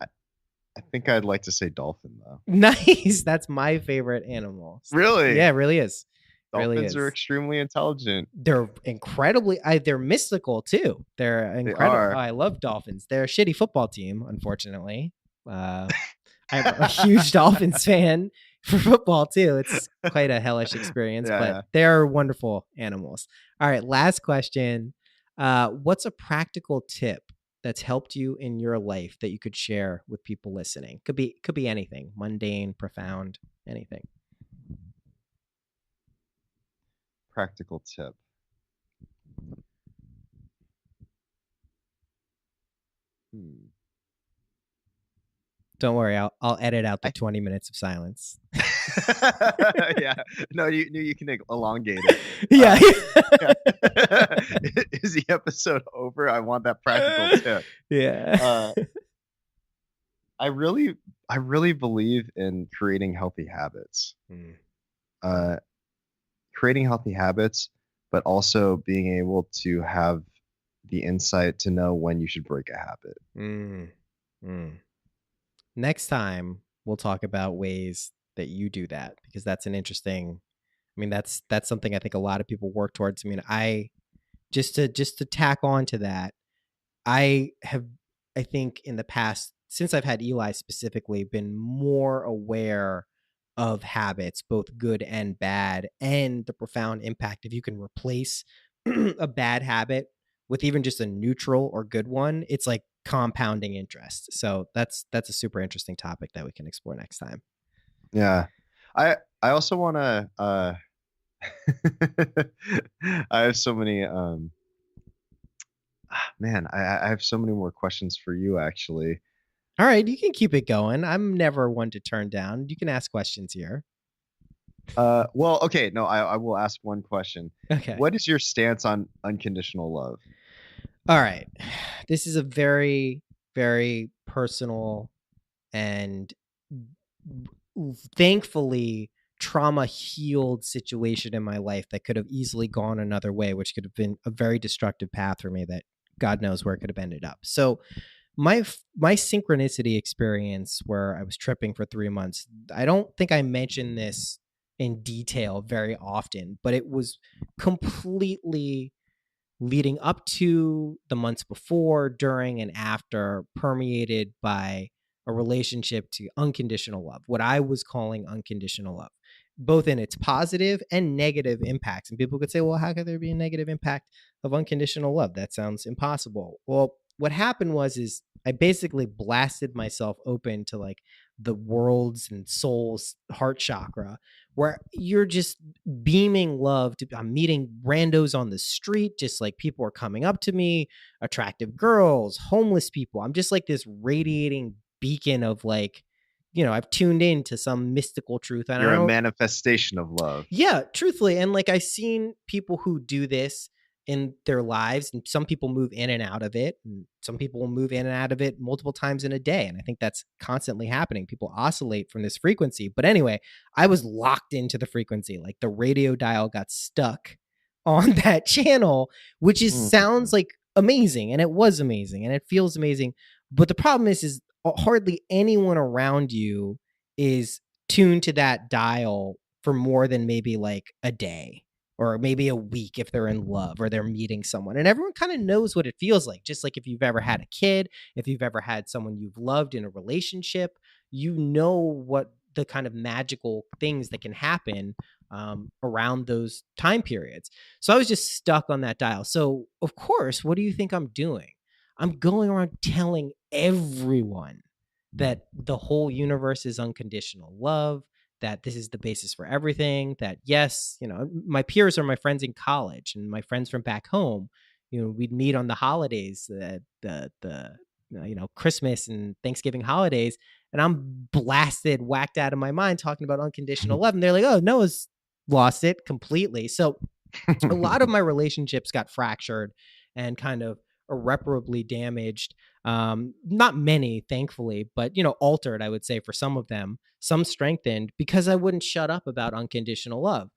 Speaker 5: I think I'd like to say dolphin though.
Speaker 4: Nice. That's my favorite animal.
Speaker 5: Really?
Speaker 4: Yeah, it really is. Really
Speaker 5: Dolphins
Speaker 4: is.
Speaker 5: are extremely intelligent.
Speaker 4: They're incredibly. They're mystical too. They're incredible.
Speaker 5: are.
Speaker 4: I love dolphins. They're a shitty football team, unfortunately. I'm a huge Dolphins fan for football too. It's quite a hellish experience,
Speaker 5: Yeah,
Speaker 4: but
Speaker 5: yeah.
Speaker 4: they're wonderful animals. All right, last question. What's a practical tip that's helped you in your life that you could share with people listening? Could be anything, mundane, profound, anything.
Speaker 5: Practical tip.
Speaker 4: Don't worry, I'll edit out the 20 minutes of silence.
Speaker 5: Yeah. No, you can elongate it.
Speaker 4: Yeah.
Speaker 5: Is the episode over? I want that practical tip.
Speaker 4: Yeah.
Speaker 5: I really believe in creating healthy habits. Creating healthy habits, but also being able to have the insight to know when you should break a habit.
Speaker 4: Next time we'll talk about ways that you do that, because that's an interesting. I mean, that's something I think a lot of people work towards. I mean, I just to tack on to that, I think in the past, since I've had Eli specifically, been more aware of habits, both good and bad, and the profound impact if you can replace a bad habit with even just a neutral or good one. It's like compounding interest. So that's a super interesting topic that we can explore next time.
Speaker 5: Yeah. I also want to I have so many man, I have so many more questions for you actually.
Speaker 4: All right, you can keep it going. I'm never one to turn down. You can ask questions here.
Speaker 5: Well, okay, no, I will ask one question.
Speaker 4: Okay.
Speaker 5: What is your stance on unconditional love?
Speaker 4: All right. This is a very, very personal and thankfully trauma healed situation in my life that could have easily gone another way, which could have been a very destructive path for me that God knows where it could have ended up. So my synchronicity experience where I was tripping for 3 months, I don't think I mentioned this in detail very often, but it was completely leading up to, the months before, during, and after, permeated by a relationship to unconditional love, what I was calling unconditional love, both in its positive and negative impacts. And people could say, well, how could there be a negative impact of unconditional love? That sounds impossible. Well, what happened is I basically blasted myself open to like the world's and soul's heart chakra, where you're just beaming love. I'm meeting randos on the street, just like people are coming up to me, attractive girls, homeless people. I'm just like this radiating beacon of like, I've tuned in to some mystical truth. And
Speaker 5: You're a manifestation of love.
Speaker 4: Yeah, truthfully. And like I've seen people who do this in their lives, and some people move in and out of it, and some people will move in and out of it multiple times in a day. And I think that's constantly happening. People oscillate from this frequency. But anyway, I was locked into the frequency. Like the radio dial got stuck on that channel, which sounds like amazing. And it was amazing and it feels amazing. But the problem is hardly anyone around you is tuned to that dial for more than maybe like a day or maybe a week if they're in love or they're meeting someone. And everyone kind of knows what it feels like. Just like if you've ever had a kid, if you've ever had someone you've loved in a relationship, you know what the kind of magical things that can happen around those time periods. So I was just stuck on that dial. So of course, what do you think I'm doing? I'm going around telling everyone that the whole universe is unconditional love, that this is the basis for everything, that yes, my peers are my friends in college and my friends from back home. We'd meet on the holidays, the Christmas and Thanksgiving holidays, and I'm blasted, whacked out of my mind talking about unconditional love. And they're like, oh, Noah's lost it completely. So a lot of my relationships got fractured and kind of irreparably damaged. Not many, thankfully, but altered, I would say, for some of them, some strengthened, because I wouldn't shut up about unconditional love.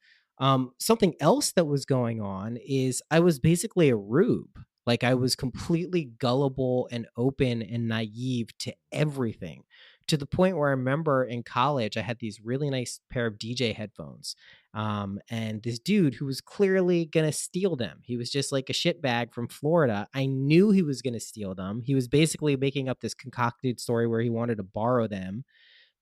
Speaker 4: Something else that was going on is I was basically a rube. Like, I was completely gullible and open and naive to everything, to the point where I remember in college, I had these really nice pair of DJ headphones. And this dude who was clearly going to steal them, he was just like a shitbag from Florida. I knew he was going to steal them. He was basically making up this concocted story where he wanted to borrow them,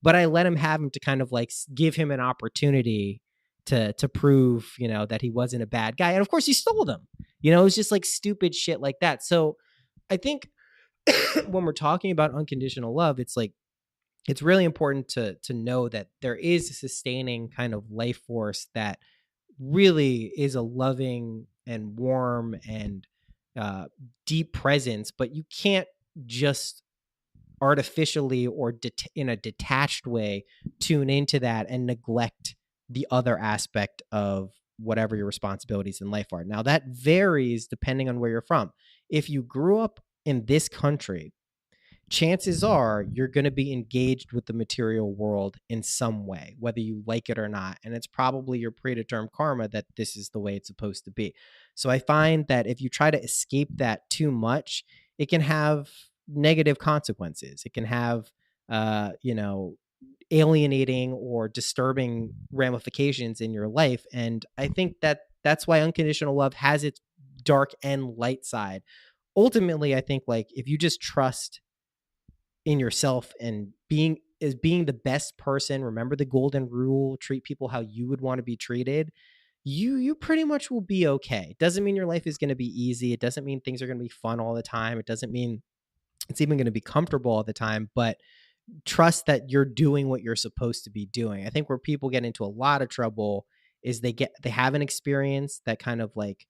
Speaker 4: but I let him have him to kind of like give him an opportunity to prove, that he wasn't a bad guy. And of course he stole them. It was just like stupid shit like that. So I think when we're talking about unconditional love, it's like, it's really important to know that there is a sustaining kind of life force that really is a loving and warm and deep presence, but you can't just artificially or in a detached way tune into that and neglect the other aspect of whatever your responsibilities in life are. Now, that varies depending on where you're from. If you grew up in this country, chances are you're going to be engaged with the material world in some way, whether you like it or not. And it's probably your predetermined karma that this is the way it's supposed to be. So I find that if you try to escape that too much, it can have negative consequences. It can have, alienating or disturbing ramifications in your life. And I think that that's why unconditional love has its dark and light side. Ultimately, I think like if you just trust in yourself and being the best person, remember the golden rule, treat people how you would want to be treated, you pretty much will be okay. Doesn't mean your life is going to be easy. It doesn't mean things are going to be fun all the time. It doesn't mean it's even going to be comfortable all the time, but trust that you're doing what you're supposed to be doing. I think where people get into a lot of trouble is they have an experience that kind of like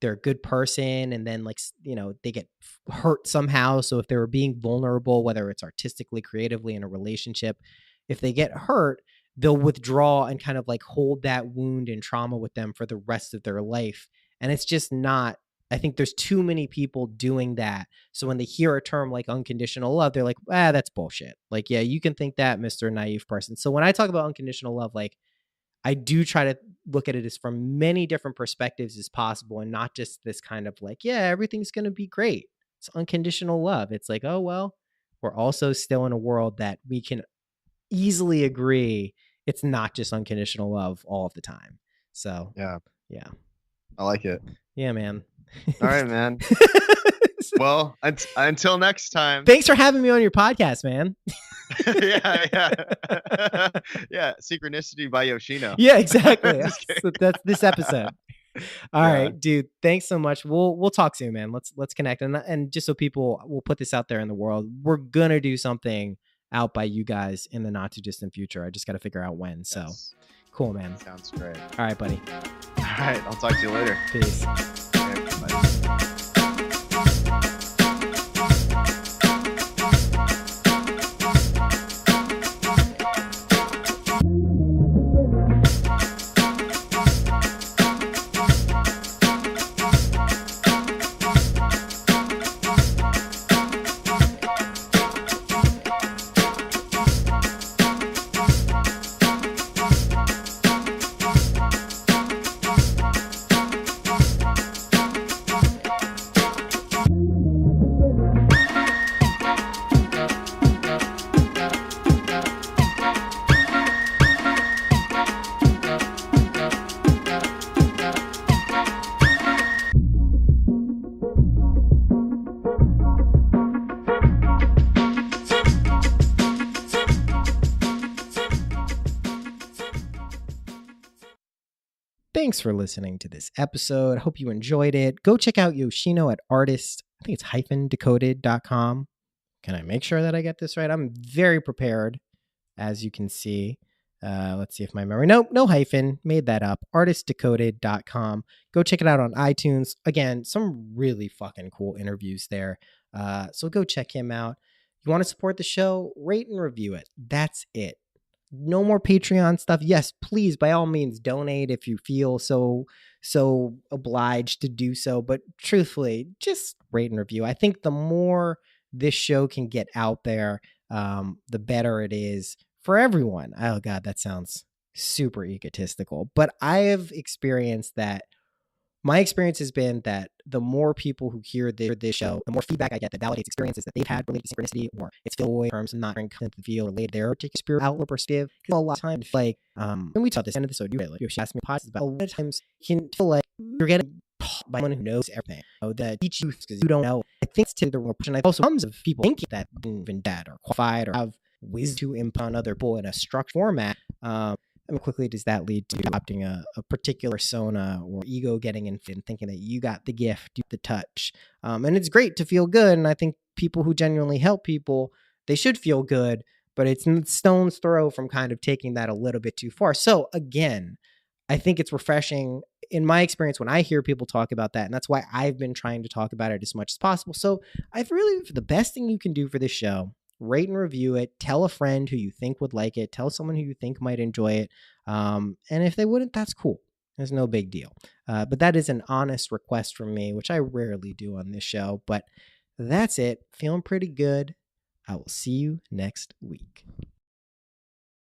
Speaker 4: they're a good person, and then like, they get hurt somehow. So if they were being vulnerable, whether it's artistically, creatively, in a relationship, if they get hurt, they'll withdraw and kind of like hold that wound and trauma with them for the rest of their life. And it's just not, I think there's too many people doing that. So when they hear a term like unconditional love, they're like, that's bullshit. Like, yeah, you can think that, Mr. Naive person. So when I talk about unconditional love, like, I do try to look at it as from many different perspectives as possible, and not just this kind of like, yeah, everything's going to be great. It's unconditional love. It's like, oh, well, we're also still in a world that we can easily agree it's not just unconditional love all of the time. So, yeah.
Speaker 5: I like it.
Speaker 4: Yeah, man.
Speaker 5: All right, man. Well, until next time.
Speaker 4: Thanks for having me on your podcast, man.
Speaker 5: Yeah. Synchronicity by Yoshino.
Speaker 4: Yeah, exactly. That's this episode. All right, dude. Thanks so much. We'll talk soon, man. Let's connect. And just so people, we'll put this out there in the world. We're gonna do something out by you guys in the not too distant future. I just got to figure out when. So cool, man.
Speaker 5: Sounds great.
Speaker 4: All right, buddy.
Speaker 5: All right. I'll talk to you later.
Speaker 4: Peace.
Speaker 5: Okay, bye.
Speaker 4: Thanks for listening to this episode. I hope you enjoyed it. Go check out Yoshino at Artist. I think it's -decoded.com. Can I make sure that I get this right? I'm very prepared, as you can see. Let's see if my memory. Nope, no hyphen. Made that up. Artistdecoded.com. Go check it out on iTunes. Again, some really fucking cool interviews there. So go check him out. You want to support the show? Rate and review it. That's it. No more Patreon stuff. Yes, please, by all means, donate if you feel so obliged to do so. But truthfully, just rate and review. I think the more this show can get out there, the better it is for everyone. Oh God, that sounds super egotistical, but I have experienced that. My experience has been that the more people who hear this show, the more feedback I get that validates experiences that they've had related to synchronicity, or it's filled in terms of not content that feel related to their particular spirit outlook perspective. Because a lot of times, like, when we talked this end episode, you like, Yoshi asked me podcasts about, a lot of times you can feel like you're getting taught by someone who knows everything, that teach you because you don't know. I think it's to the real person. Also comes of people thinking that even dead or qualified or have wisdom to impart on other people in a structured format. And quickly does that lead to adopting a particular persona or ego getting in and thinking that you got the gift, the touch. And it's great to feel good. And I think people who genuinely help people, they should feel good, but it's stone's throw from kind of taking that a little bit too far. So again, I think it's refreshing in my experience when I hear people talk about that. And that's why I've been trying to talk about it as much as possible. So I've really, the best thing you can do for this show, rate and review it. Tell a friend who you think would like it. Tell someone who you think might enjoy it. And if they wouldn't, that's cool. There's no big deal. But that is an honest request from me, which I rarely do on this show. But that's it. Feeling pretty good. I will see you next week.